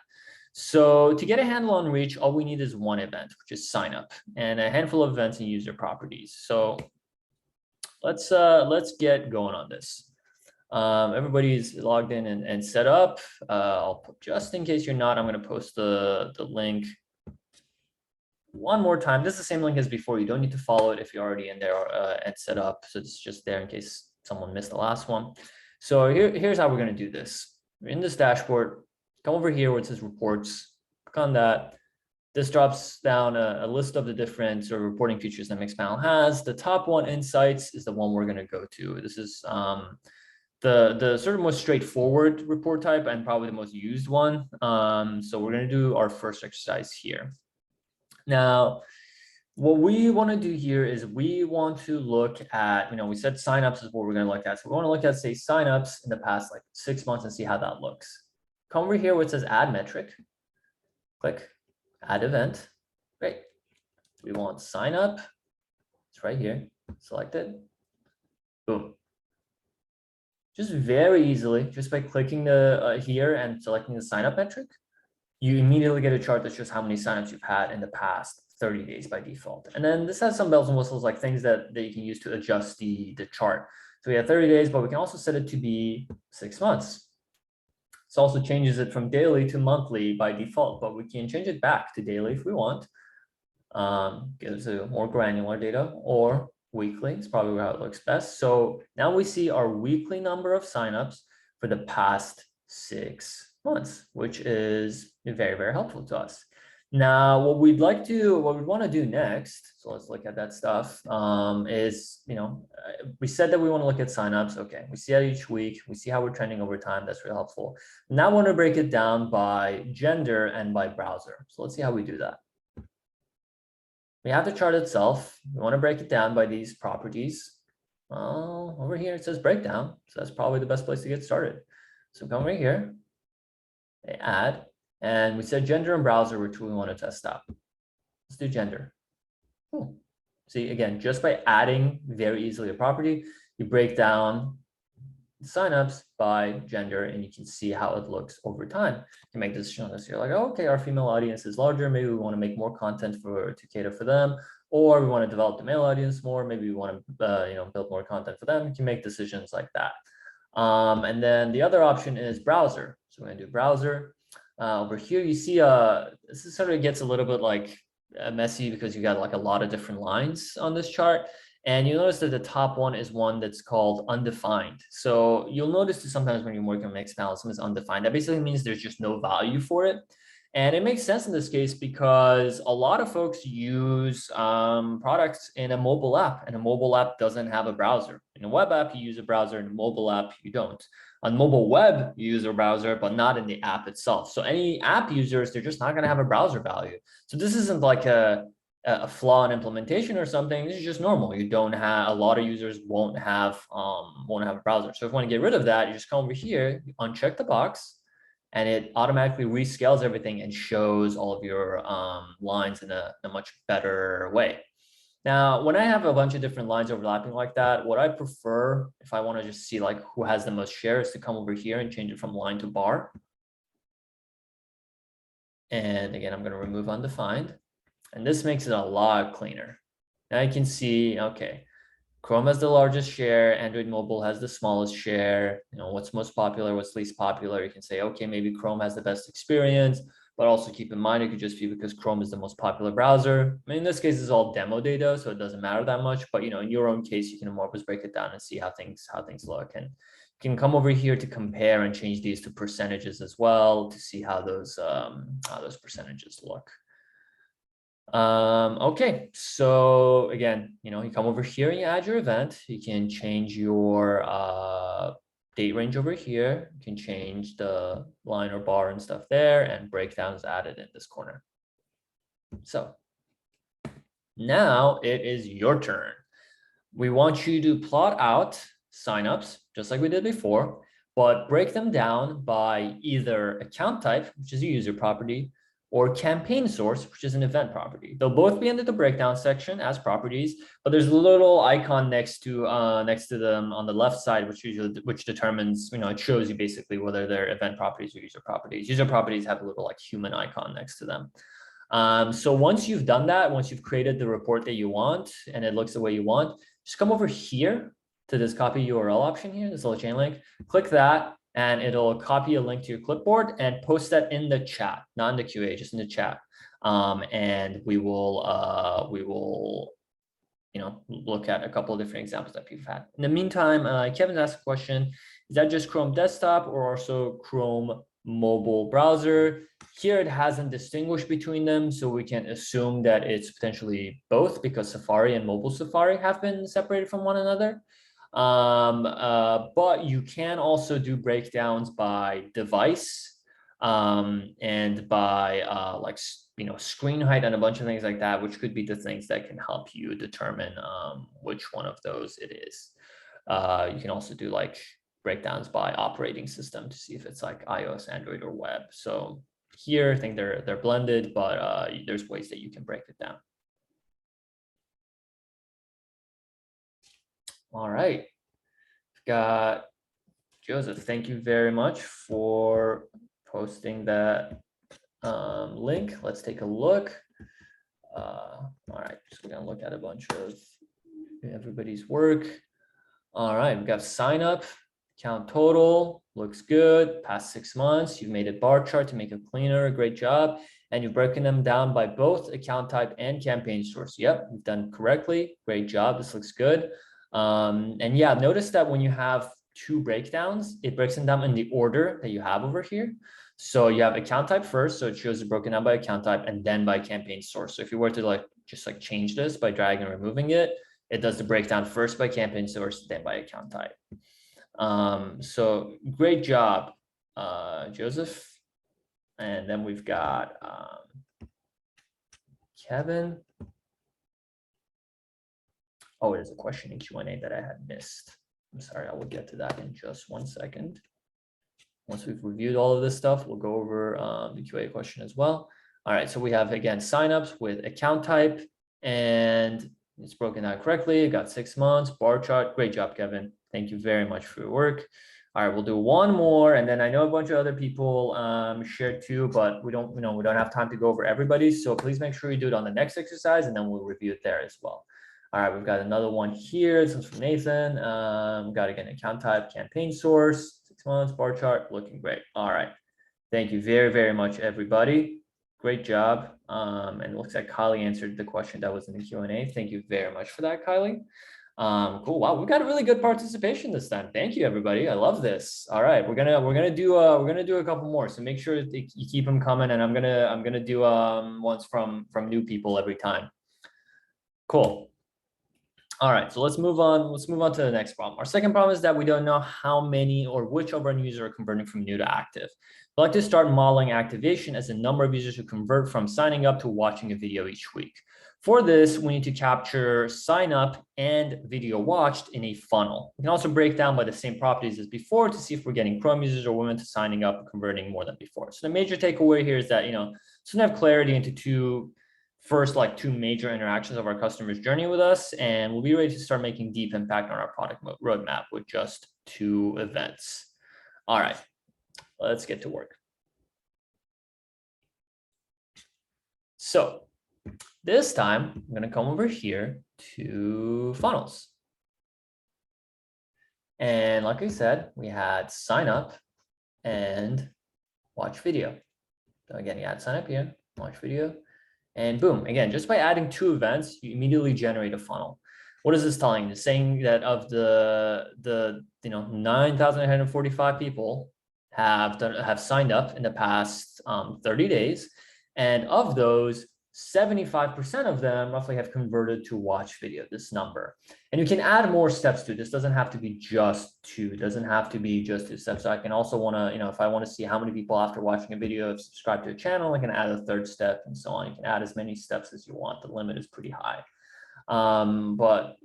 So to get a handle on reach, all we need is one event, which is sign up, and a handful of events and user properties. So let's get going on this. Everybody's logged in and set up. I'll put, just in case you're not, I'm going to post the link one more time. This is the same link as before. You don't need to follow it if you're already in there and set up. So it's just there in case someone missed the last one. So here's how we're going to do this. We're in this dashboard. Come over here where it says reports. Click on that. This drops down a list of the different sort of reporting features that Mixpanel has. The top one, Insights, is the one we're going to go to. This is the sort of most straightforward report type and probably the most used one. So we're going to do our first exercise here. Now, what we want to do here is we want to look at, we said signups is what we're going to look at. So we want to look at, say, signups in the past 6 months and see how that looks. Come over here where it says add metric. Click add event. Great. We want sign up. It's right here. Select it. Boom. Just very easily, just by clicking the here and selecting the sign up metric, you immediately get a chart that shows how many signups you've had in the past 30 days by default. And then this has some bells and whistles, like things that you can use to adjust the chart. So we have 30 days, but we can also set it to be 6 months. This also changes it from daily to monthly by default, but we can change it back to daily if we want. Gives a more granular data, or weekly. It's probably how it looks best. So now we see our weekly number of signups for the past 6 months, which is very, very helpful to us. Now, what we want to do next, so let's look at that stuff, is, we said that we want to look at signups. Okay, we see that each week. We see how we're trending over time. That's really helpful. Now I want to break it down by gender and by browser. So let's see how we do that. We have the chart itself. We want to break it down by these properties. Over here, it says breakdown. So that's probably the best place to get started. So come right here, add, and we said gender and browser, which we want to test out. Let's do gender. Cool. See, again, just by adding very easily a property, you break down signups by gender, and you can see how it looks over time. You can make the decision on this. You're like, oh, okay, our female audience is larger. Maybe we want to make more content to cater for them, or we want to develop the male audience more. Maybe we want to build more content for them. You can make decisions like that. And then the other option is browser. So we're gonna do browser. Over here, you see, this sort of gets a little bit like messy because you got like a lot of different lines on this chart. And you'll notice that the top one is one that's called undefined. So you'll notice that sometimes when you're working on Mixpanel, something is undefined. That basically means there's just no value for it. And it makes sense in this case because a lot of folks use products in a mobile app, and a mobile app doesn't have a browser. In a web app, you use a browser. In a mobile app, you don't. On mobile web, you use a browser, but not in the app itself. So any app users, they're just not going to have a browser value. So this isn't like a flaw in implementation or something. This is just normal. You don't have, a lot of users won't have a browser. So if you want to get rid of that, you just come over here, you uncheck the box, and it automatically rescales everything and shows all of your lines in a much better way. Now, when I have a bunch of different lines overlapping like that, what I prefer, if I want to just see like who has the most share, is to come over here and change it from line to bar. And again, I'm going to remove undefined. And this makes it a lot cleaner. Now you can see, okay, Chrome has the largest share, Android mobile has the smallest share. You know, what's most popular, what's least popular. You can say, okay, maybe Chrome has the best experience, but also keep in mind, it could just be because Chrome is the most popular browser. I mean, in this case, it's all demo data, so it doesn't matter that much, but you know, in your own case, you can more or less break it down and see how things look. And you can come over here to compare and change these to percentages as well to see how those percentages look. Okay, so again, you know, you come over here and you add your event. You can change your date range over here. You can change the line or bar and stuff there, and breakdowns added in this corner. So now it is your turn. We want you to plot out signups just like we did before, but break them down by either account type, which is a user property, or campaign source, which is an event property. They'll both be under the breakdown section as properties, but there's a little icon next to them on the left side, which determines, you know, it shows you basically whether they're event properties or user properties. User properties have a little like human icon next to them. So once you've done that, once you've created the report that you want and it looks the way you want, just come over here to this copy URL option here, this little chain link, click that, and it'll copy a link to your clipboard and post that in the chat, not in the QA, just in the chat. And we will, you know, look at a couple of different examples that people had. In the meantime, Kevin asked a question: is that just Chrome desktop or also Chrome mobile browser? Here it hasn't distinguished between them, so we can assume that it's potentially both because Safari and mobile Safari have been separated from one another. But you can also do breakdowns by device and by like, you know, screen height and a bunch of things like that, which could be the things that can help you determine which one of those it is. You can also do like breakdowns by operating system to see if it's like iOS, Android, or web. So here I think they're blended, but there's ways that you can break it down. All right, got Joseph. Thank you very much for posting that link. Let's take a look. All right, so we're gonna look at a bunch of everybody's work. All right, we've got sign up, count total, looks good. Past 6 months, you've made a bar chart to make it cleaner. Great job. And you've broken them down by both account type and campaign source. Yep, you've done correctly. Great job. This looks good. And yeah, notice that when you have two breakdowns, it breaks them down in the order that you have over here. So you have account type first, so it shows it broken down by account type and then by campaign source. So if you were to like just like change this by dragging and removing it, it does the breakdown first by campaign source, then by account type. So great job, Joseph. And then we've got Kevin. Oh, there's a question in Q&A that I had missed. I'm sorry, I will get to that in just 1 second. Once we've reviewed all of this stuff, we'll go over the QA question as well. All right, so we have, again, signups with account type, and it's broken down correctly. Got 6 months, bar chart. Great job, Kevin. Thank you very much for your work. All right, we'll do one more, and then I know a bunch of other people shared too, but we don't have time to go over everybody. So please make sure you do it on the next exercise, and then we'll review it there as well. All right, we've got another one here. This one's from Nathan. Got again account type, campaign source, 6 months, bar chart, looking great. All right. Thank you very, very much, everybody. Great job. And it looks like Kylie answered the question that was in the Q&A. Thank you very much for that, Kylie. Cool. Wow, we got a really good participation this time. Thank you, everybody. I love this. All right, we're gonna do a couple more. So make sure that you keep them coming, and I'm gonna do ones from new people every time. Cool. All right, so let's move on. Let's move on to the next problem. Our second problem is that we don't know how many or which of our users are converting from new to active. I'd like to start modeling activation as the number of users who convert from signing up to watching a video each week. For this, we need to capture sign up and video watched in a funnel. We can also break down by the same properties as before to see if we're getting Chrome users or women to signing up and converting more than before. So the major takeaway here is that, so we have clarity into two major interactions of our customers' journey with us, and we'll be ready to start making deep impact on our product roadmap with just 2 events. All right, let's get to work. So this time, I'm going to come over here to funnels. And like I said, we had sign up and watch video. So again, you add sign up here, watch video. And boom, again, just by adding 2 events, you immediately generate a funnel. What is this telling you? It's saying that of the 9,845 people have signed up in the past 30 days. And of those, 75% of them roughly have converted to watch video, this number. And you can add more steps to it. This doesn't have to be just 2. It doesn't have to be just 2 steps. So I can also want to, if I want to see how many people after watching a video have subscribed to a channel, I can add a 3rd step and so on. You can add as many steps as you want. The limit is pretty high. But,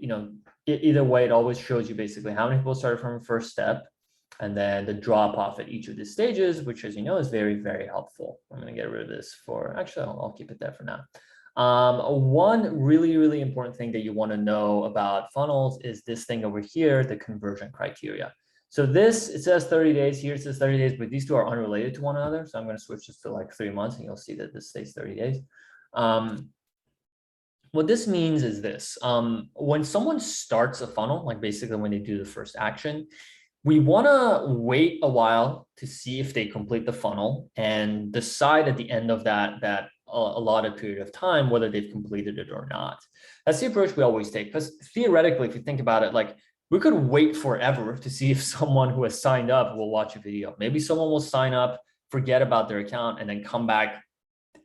either way, it always shows you basically how many people started from the first step and then the drop off at each of the stages, which, as you know, is very, very helpful. I'm going to get rid of this actually, I'll keep it there for now. One really, really important thing that you want to know about funnels is this thing over here, the conversion criteria. So it says 30 days, here it says 30 days, but these 2 are unrelated to one another. So I'm going to switch this to like 3 months and you'll see that this stays 30 days. What this means is this, when someone starts a funnel, like basically when they do the first action, we want to wait a while to see if they complete the funnel and decide at the end of that allotted period of time whether they've completed it or not. That's the approach we always take, because theoretically, if you think about it, like we could wait forever to see if someone who has signed up will watch a video. Maybe someone will sign up, forget about their account, and then come back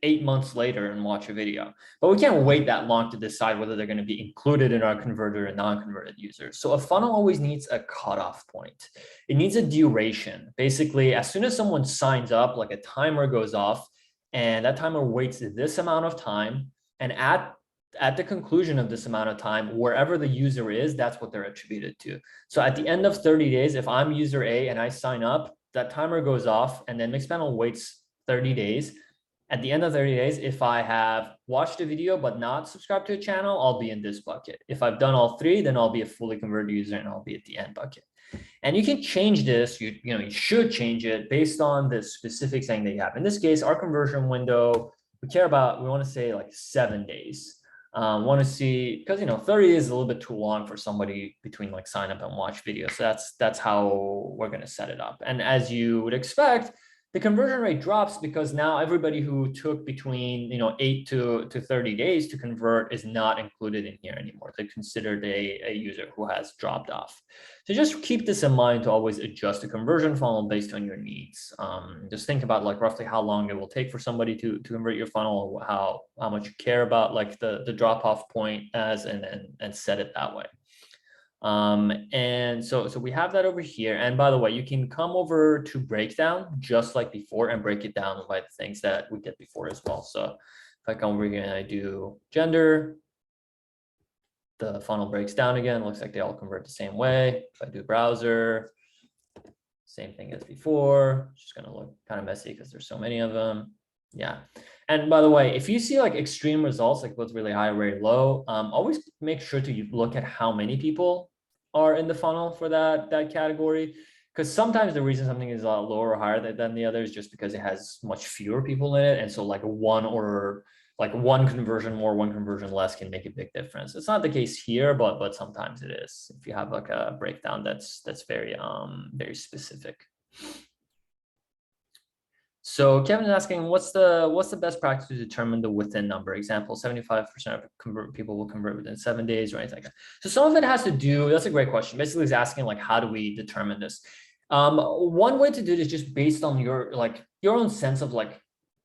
8 months later and watch a video. But we can't wait that long to decide whether they're going to be included in our converted or non-converted users. So a funnel always needs a cutoff point. It needs a duration. Basically, as soon as someone signs up, like a timer goes off, and that timer waits this amount of time, and at the conclusion of this amount of time, wherever the user is, that's what they're attributed to. So at the end of 30 days, if I'm user A and I sign up, that timer goes off, and then Mixpanel waits 30 days. At the end of 30 days, if I have watched a video but not subscribed to a channel, I'll be in this bucket. If I've done all 3, then I'll be a fully converted user and I'll be at the end bucket. And you can change this, you should change it based on the specific thing that you have. In this case, our conversion window, we want to say like 7 days. Want to see, because 30 days is a little bit too long for somebody between like sign up and watch video. So that's how we're going to set it up. And as you would expect, the conversion rate drops because now everybody who took between 8 to 30 days to convert is not included in here anymore. They're considered a user who has dropped off. So just keep this in mind to always adjust the conversion funnel based on your needs. Just think about like roughly how long it will take for somebody to convert your funnel, how much you care about like the drop off point and set it that way. And so we have that over here. And by the way, you can come over to breakdown just like before and break it down by the things that we did before as well. So if I come over here and I do gender, the funnel breaks down again. Looks like they all convert the same way. If I do browser, same thing as before. It's just going to look kind of messy because there's so many of them. Yeah. And by the way, if you see like extreme results, like both really high or very low, always make sure to look at how many people are in the funnel for that category. Because sometimes the reason something is a lot lower or higher than the other is just because it has much fewer people in it. And so like 1 or like one conversion more, one conversion less can make a big difference. It's not the case here, but sometimes it is. If you have like a breakdown that's very very specific. So Kevin is asking, what's the best practice to determine the within number? Example, 75% of people will convert within 7 days or anything like that. So some of it has to do, that's a great question. Basically, it's asking like, how do we determine this? One way to do it is just based on your own sense of like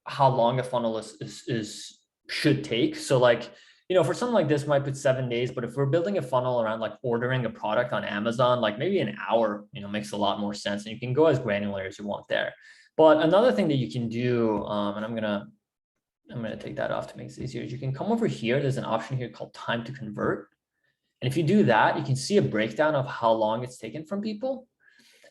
how long a funnel should take. So like, for something like this, might put 7 days, but if we're building a funnel around like ordering a product on Amazon, like maybe an hour, makes a lot more sense, and you can go as granular as you want there. But another thing that you can do, and I'm gonna take that off to make this easier, is you can come over here. There's an option here called time to convert. And if you do that, you can see a breakdown of how long it's taken from people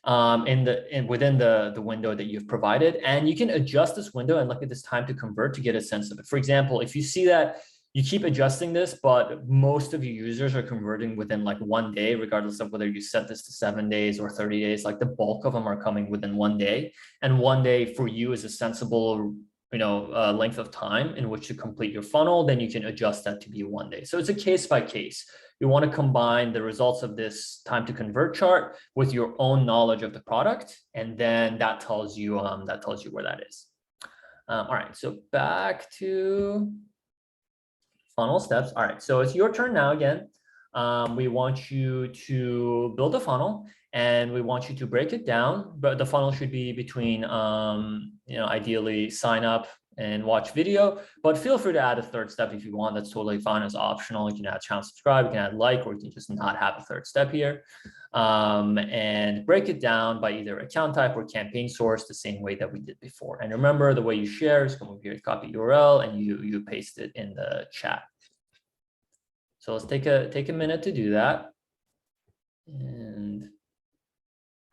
within the window that you've provided. And you can adjust this window and look at this time to convert to get a sense of it. For example, if you see that you keep adjusting this, but most of your users are converting within like 1 day, regardless of whether you set this to 7 days or 30 days, like the bulk of them are coming within 1 day. And 1 day for you is a sensible, length of time in which to complete your funnel, then you can adjust that to be 1 day. So it's a case by case. You want to combine the results of this time to convert chart with your own knowledge of the product. And then that tells you where that is. All right, so back to funnel steps. All right, so it's your turn now again. We want you to build a funnel and we want you to break it down, but the funnel should be between, ideally sign up and watch video, but feel free to add a third step if you want. That's totally fine. It's optional. You can add channel subscribe, you can add like, or you can just not have a third step here. And break it down by either account type or campaign source, the same way that we did before. And remember, the way you share is come over here, copy URL, and you paste it in the chat. So let's take a minute to do that and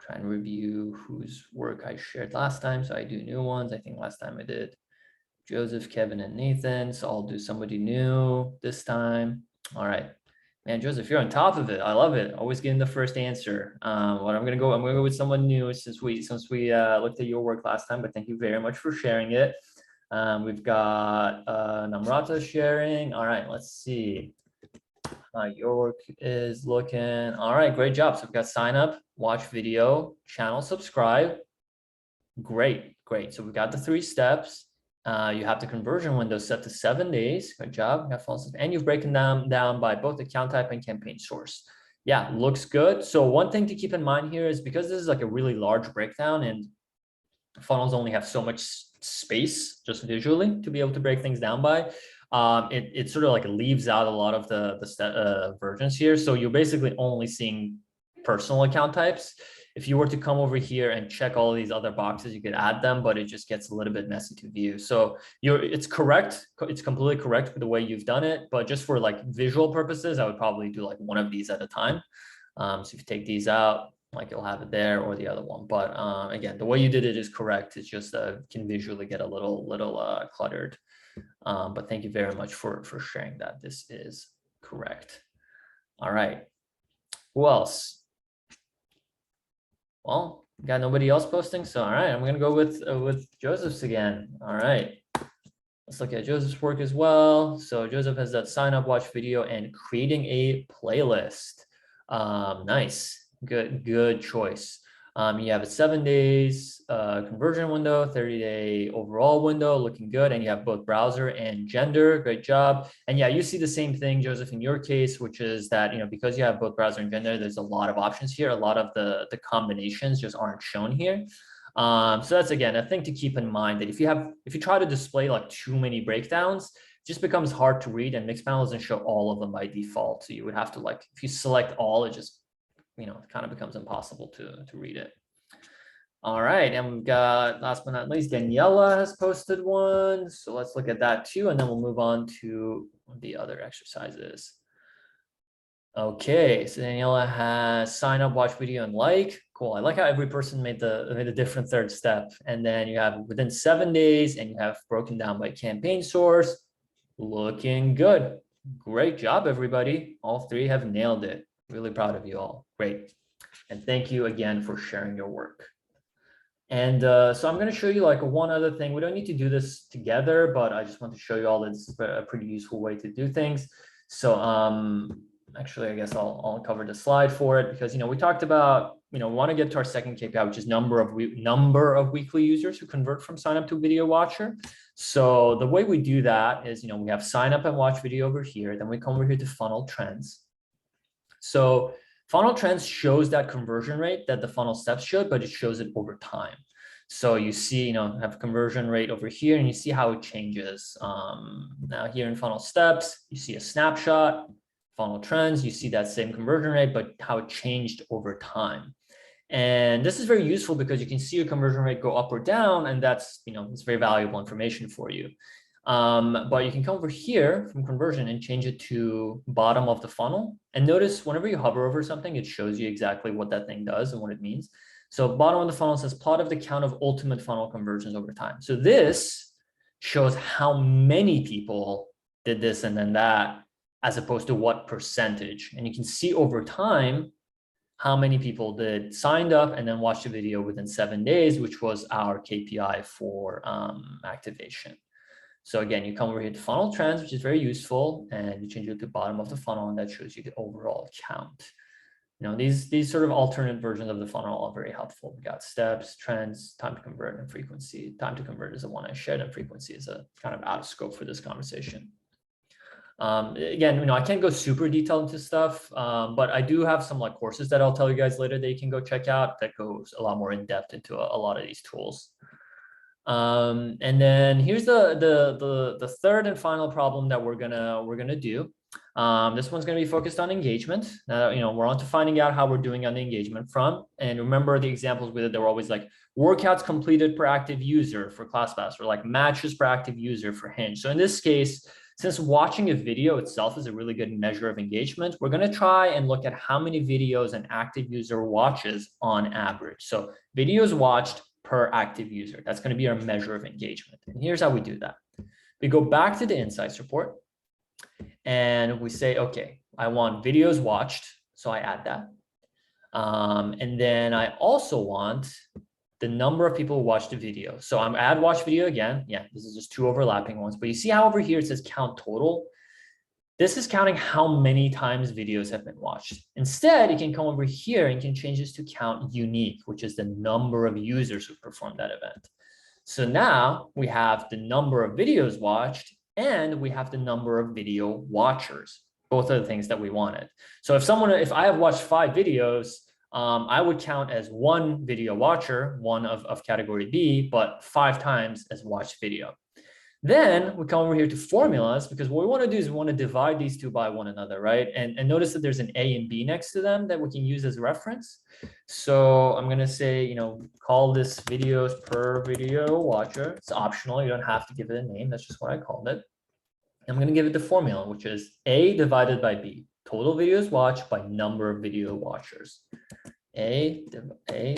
try and review whose work I shared last time. So I do new ones. I think last time I did Joseph, Kevin, and Nathan. So I'll do somebody new this time. All right, man, Joseph, you're on top of it. I love it. Always getting the first answer. I'm gonna go with someone new since we looked at your work last time. But thank you very much for sharing it. We've got Namrata sharing. All right, let's see. Your work is looking all right. Great job. So we've got sign up, watch video, channel subscribe. Great. So we've got the 3 steps. You have the conversion window set to 7 days. Good job. And you've broken them down by both account type and campaign source. Yeah, looks good. So one thing to keep in mind here is because this is like a really large breakdown and funnels only have so much space just visually to be able to break things down by, it sort of like leaves out a lot of the versions here. So you're basically only seeing personal account types. If you were to come over here and check all of these other boxes, you could add them, but it just gets a little bit messy to view. So it's correct. It's completely correct for the way you've done it. But just for like visual purposes, I would probably do like one of these at a time. So if you take these out, like you'll have it there or the other one. But again, the way you did it is correct. It's just can visually get a little cluttered. But thank you very much for sharing that. This is correct. All right. Who else? Well, got nobody else posting. So, all right, I'm going to go with Joseph's again. All right. Let's look at Joseph's work as well. So Joseph has that sign up, watch video, and creating a playlist. Nice. Good choice. You have a 7 days conversion window, 30-day overall window, looking good. And you have both browser and gender. Great job. And yeah, you see the same thing, Joseph, in your case, which is that, because you have both browser and gender, there's a lot of options here. A lot of the combinations just aren't shown here. So that's, again, a thing to keep in mind, that if you try to display like too many breakdowns, it just becomes hard to read, and Mixpanel doesn't show all of them by default. So you would have to, if you select all, it just it kind of becomes impossible to read it. All right, and we've got, last but not least, Daniela has posted one. So let's look at that too, and then we'll move on to the other exercises. Okay, so Daniela has sign up, watch video, and like. Cool. I like how every person made a different third step. And then you have within 7 days, and you have broken down by campaign source. Looking good. Great job, everybody. All 3 have nailed it. Really proud of you all. Great. And thank you again for sharing your work. And so I'm going to show you like one other thing. We don't need to do this together, but I just want to show you all that this is a pretty useful way to do things. So actually, I guess I'll cover the slide for it because, we talked about, we want to get to our second KPI, which is number of weekly users who convert from sign up to video watcher. So the way we do that is, we have sign up and watch video over here. Then we come over here to funnel trends. So funnel trends shows that conversion rate that the funnel steps showed, but it shows it over time. So you see, have conversion rate over here and you see how it changes. Now here in funnel steps, you see a snapshot, funnel trends, you see that same conversion rate, but how it changed over time. And this is very useful because you can see your conversion rate go up or down, and that's, it's very valuable information for you. But you can come over here from conversion and change it to bottom of the funnel. And notice whenever you hover over something, it shows you exactly what that thing does and what it means. So bottom of the funnel says plot of the count of ultimate funnel conversions over time. So this shows how many people did this and then that, as opposed to what percentage. And you can see over time how many people signed up and then watched the video within 7 days, which was our KPI for activation. So again, you come over here to funnel trends, which is very useful, and you change it to bottom of the funnel, and that shows you the overall count. These sort of alternate versions of the funnel are very helpful. We got steps, trends, time to convert, and frequency. Time to convert is the one I shared, and frequency is a kind of out of scope for this conversation. Again, I can't go super detailed into stuff, but I do have some courses that I'll tell you guys later that you can go check out that goes a lot more in depth into a lot of these tools. And then here's the third and final problem that we're gonna do. This one's gonna be focused on engagement. We're on to finding out how we're doing on the engagement front. And remember the examples we did, they were always like workouts completed per active user for ClassPass, or like matches per active user for Hinge. So in this case, since watching a video itself is a really good measure of engagement, we're going to try and look at how many videos an active user watches on average. So videos watched per active user. That's going to be our measure of engagement. And here's how we do that. We go back to the insights report and we say, okay, I want videos watched. So I add that. And then I also want the number of people who watched the video. So I'm add watch video again. Yeah, this is just two overlapping ones, but you see how over here it says count total. This is counting how many times videos have been watched. Instead, you can come over here and can change this to count unique, which is the number of users who performed that event. So now we have the number of videos watched and we have the number of video watchers. Both are the things that we wanted. So if I have watched 5 videos, I would count as one video watcher, one of category B, but 5 times as watched video. Then we come over here to formulas, because what we want to do is we want to divide these two by one another, right? And notice that there's an A and B next to them that we can use as reference. So I'm going to say, call this videos per video watcher. It's optional. You don't have to give it a name. That's just what I called it. I'm going to give it the formula, which is A divided by B. Total videos watched by number of video watchers. A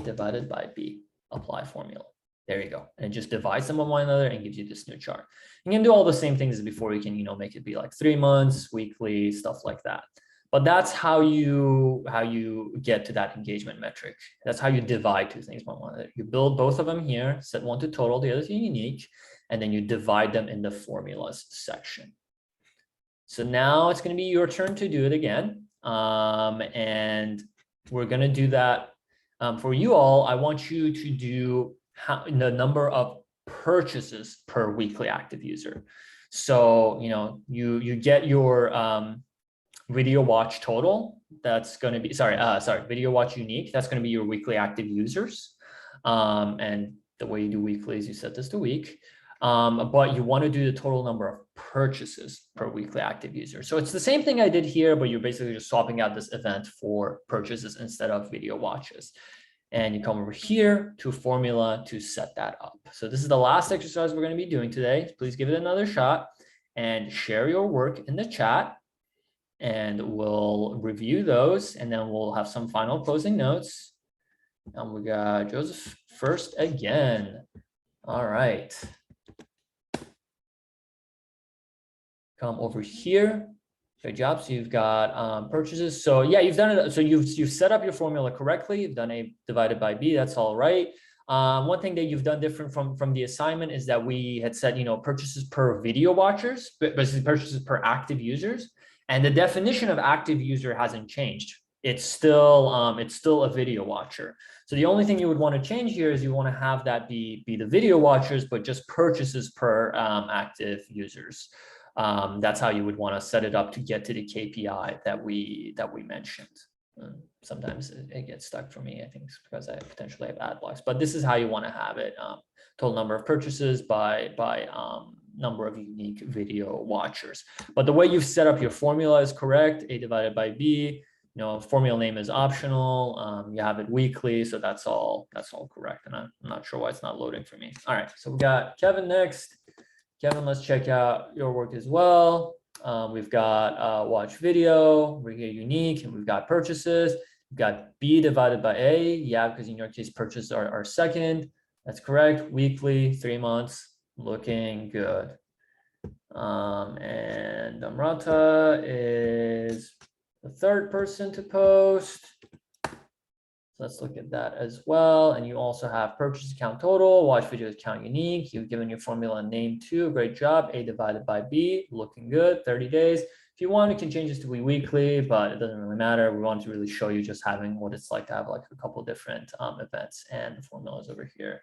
divided by B. Apply formula. There you go. And it just divides them on one another and gives you this new chart. You can do all the same things as before. You can, make it be like 3 months, weekly, stuff like that. But that's how you get to that engagement metric. That's how you divide two things by one another. You build both of them here, set one to total, the other to unique, and then you divide them in the formulas section. So now it's going to be your turn to do it again. And we're going to do that for you all. I want you to do the number of purchases per weekly active user. So, you get your video watch total. That's going to be, video watch unique. That's going to be your weekly active users. And the way you do weekly is you set this to week. But you want to do the total number of purchases per weekly active user. So it's the same thing I did here, but you're basically just swapping out this event for purchases instead of video watches. And you come over here to formula to set that up. So this is the last exercise we're going to be doing today. Please give it another shot and share your work in the chat. And we'll review those, and then we'll have some final closing notes. And we got Joseph first again. All right. Come over here. Good job. So you've got purchases. So yeah, you've done it. So you've set up your formula correctly. You've done A divided by B. That's all right. One thing that you've done different from the assignment is that we had said, purchases per video watchers, but basically purchases per active users. And the definition of active user hasn't changed. It's still a video watcher. So the only thing you would want to change here is you want to have that be the video watchers, but just purchases per active users. That's how you would want to set it up to get to the KPI that we mentioned. Sometimes it gets stuck for me. I think it's because I potentially have ad blocks, but this is how you want to have it. Total number of purchases by number of unique video watchers. But the way you've set up your formula is correct. A divided by B. Formula name is optional. You have it weekly, so that's all correct. And I'm not sure why it's not loading for me. All right, so we got Kevin next. Kevin, let's check out your work as well. We've got watch video, we're here unique, and we've got purchases. We've got B divided by A. Yeah, because in your case, purchases are second. That's correct. Weekly, 3 months, looking good. And Amrata is the third person to post. So let's look at that as well. And you also have purchase account total, watch videos count unique. You've given your formula a name too. Great job. A divided by B, looking good. 30 days. If you want, you can change this to be weekly, but it doesn't really matter. We want to really show you just having what it's like to have like a couple different events, and the formulas over here.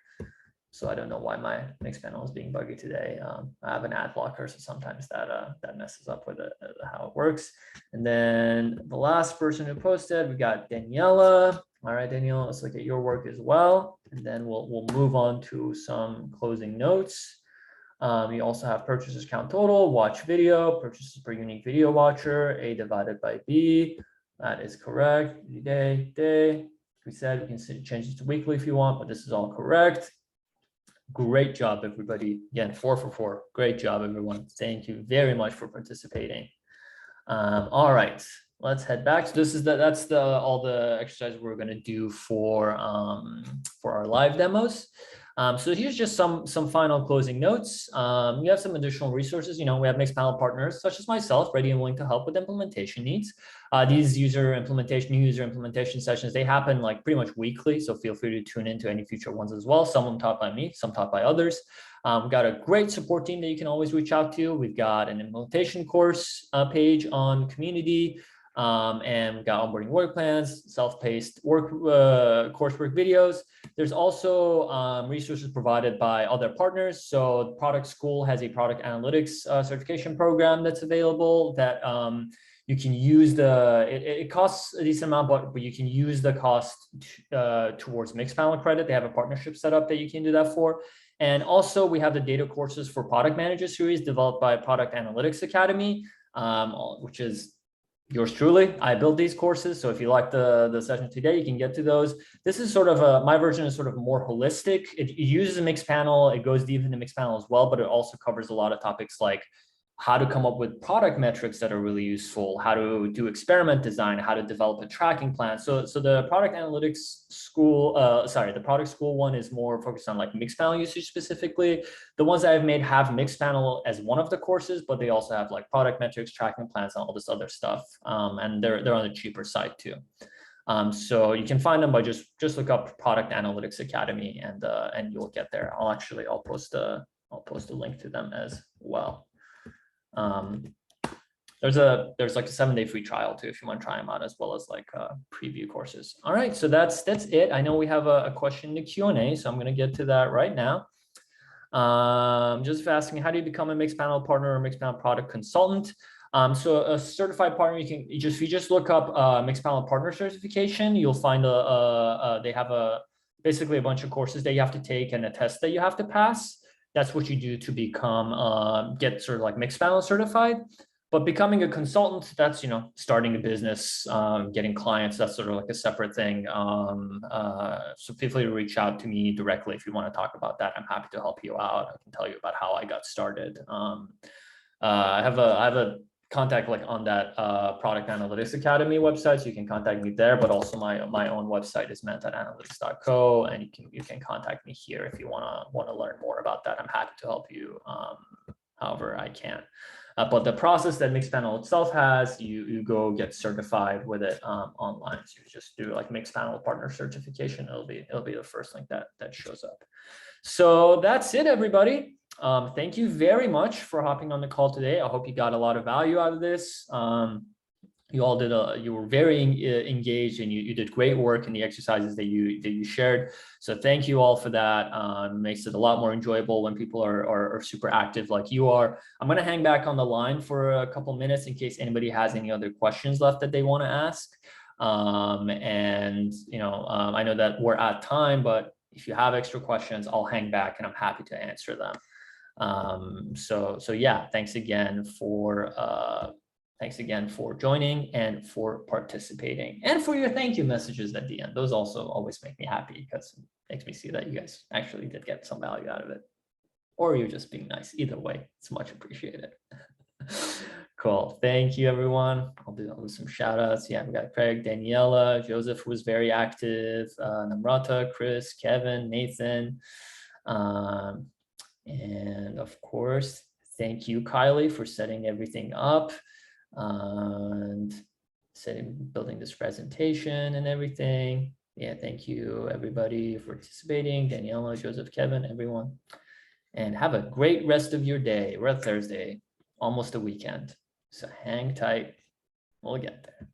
So I don't know why my Mixpanel is being buggy today. I have an ad blocker, so sometimes that messes up with how it works. And then the last person who posted, we got Daniela. All right, Daniela, let's look at your work as well, and then we'll move on to some closing notes. You also have purchases count total, watch video, purchases per unique video watcher, A divided by B. That is correct. Day. We said we can change this to weekly if you want, but this is all correct. Great job, everybody. Again, 4 for 4. Great job, everyone. Thank you very much for participating. All right, let's head back. So that's all the exercises we're going to do for our live demos. So here's just some final closing notes. We have some additional resources. We have Mixpanel partners such as myself, ready and willing to help with implementation needs. These new user implementation sessions, they happen like pretty much weekly. So feel free to tune into any future ones as well. Some of them taught by me, some taught by others. We've got a great support team that you can always reach out to. We've got an implementation course page on community. And we've got onboarding work plans, self-paced work coursework videos. There's also resources provided by other partners. So Product School has a product analytics certification program that's available that you can use it costs a decent amount, but you can use the cost towards Mixpanel credit. They have a partnership set up that you can do that for. And also we have the data courses for product manager series developed by Product Analytics Academy, which is yours truly. I built these courses, so if you like the session today, you can get to those. This is sort of my version is sort of more holistic. It uses a Mixpanel. It goes deep into Mixpanel as well, but it also covers a lot of topics like how to come up with product metrics that are really useful, how to do experiment design, how to develop a tracking plan. So the product analytics school, the product school one is more focused on like Mixpanel usage specifically. The ones that I've made have Mixpanel as one of the courses, but they also have like product metrics, tracking plans, and all this other stuff. And they're on the cheaper side too. So you can find them by just look up Product Analytics Academy and you'll get there. I'll post a link to them as well. There's like a 7-day free trial too if you want to try them out, as well as like preview courses. All right, so that's it. I know we have a question in the Q&A, so I'm going to get to that right now. Just asking, how do you become a Mixpanel partner or Mixpanel product consultant? So a certified partner, you just look up Mixpanel partner certification. You'll find they have basically a bunch of courses that you have to take and a test that you have to pass. That's what you do to become get sort of like Mixpanel certified. But becoming a consultant, that's starting a business, getting clients. That's sort of like a separate thing. So feel free to reach out to me directly if you want to talk about that. I'm happy to help you out. I can tell you about how I got started. I have a contact like on that Product Analytics Academy website, so you can contact me there. But also my own website is mentatanalytics.co, and you can contact me here if you want to learn more about that. I'm happy to help you however I can. But the process that Mixpanel itself has, you go get certified with it online. So you just do like Mixpanel partner certification. It'll be the first link that shows up. So that's it, everybody. Thank you very much for hopping on the call today. I hope you got a lot of value out of this. You all did you were very engaged, and you did great work in the exercises that you shared. So thank you all for that. Makes it a lot more enjoyable when people are super active like you are. I'm going to hang back on the line for a couple minutes in case anybody has any other questions left that they want to ask. And I know that we're at time, but if you have extra questions, I'll hang back and I'm happy to answer them. So yeah, thanks again for joining and for participating, and for your thank you messages at the end. Those also always make me happy because it makes me see that you guys actually did get some value out of it, or you're just being nice. Either way, it's much appreciated. Cool. Thank you, everyone. I'll do some shout outs. Yeah, we got Craig, Daniela, Joseph, who was very active, Namrata, Chris, Kevin, Nathan, and of course, thank you, Kylie, for setting everything up and building this presentation and everything. Yeah, thank you, everybody, for participating. Daniela, Joseph, Kevin, everyone. And have a great rest of your day. We're at Thursday, almost a weekend. So hang tight. We'll get there.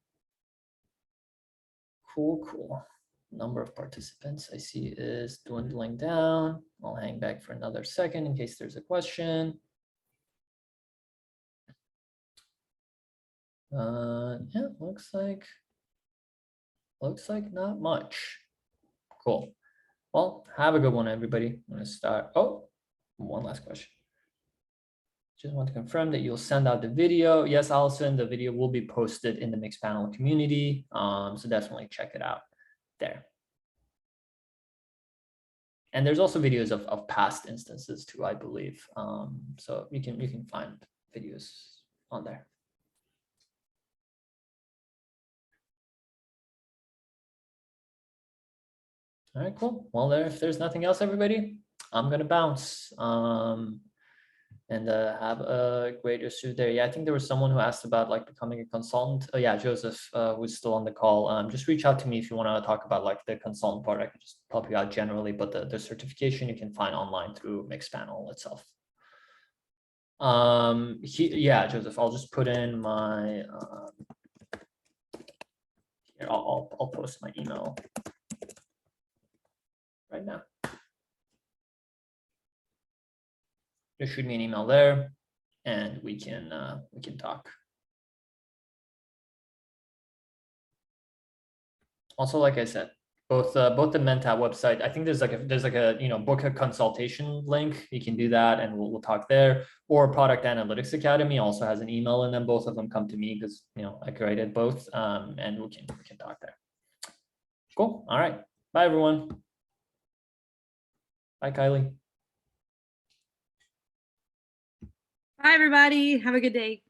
Cool. Number of participants I see is dwindling down. I'll hang back for another second in case there's a question. Yeah, looks like not much. Cool. Well, have a good one, everybody. I'm gonna start. Oh, one last question. Just want to confirm that you'll send out the video. Yes, Allison, the video will be posted in the Mixpanel community. So definitely check it out there. And there's also videos of past instances too, I believe. So you can find videos on there. All right, cool. Well, if there's nothing else, everybody, I'm gonna bounce. And have a great rest of your day. Yeah, I think there was someone who asked about like becoming a consultant. Oh yeah, Joseph, who's still on the call. Just reach out to me if you want to talk about like the consultant part. I can just help you out generally, but the certification you can find online through Mixpanel itself. Yeah, Joseph, I'll just put in my. Here, I'll post my email right now. Just shoot me an email there, and we can talk. Also, like I said, both the Mentat website. I think there's like a book a consultation link. You can do that, and we'll talk there. Or Product Analytics Academy also has an email in them. Both of them come to me because I created both, and we can talk there. Cool. All right. Bye, everyone. Bye, Kylie. Bye, everybody. Have a good day.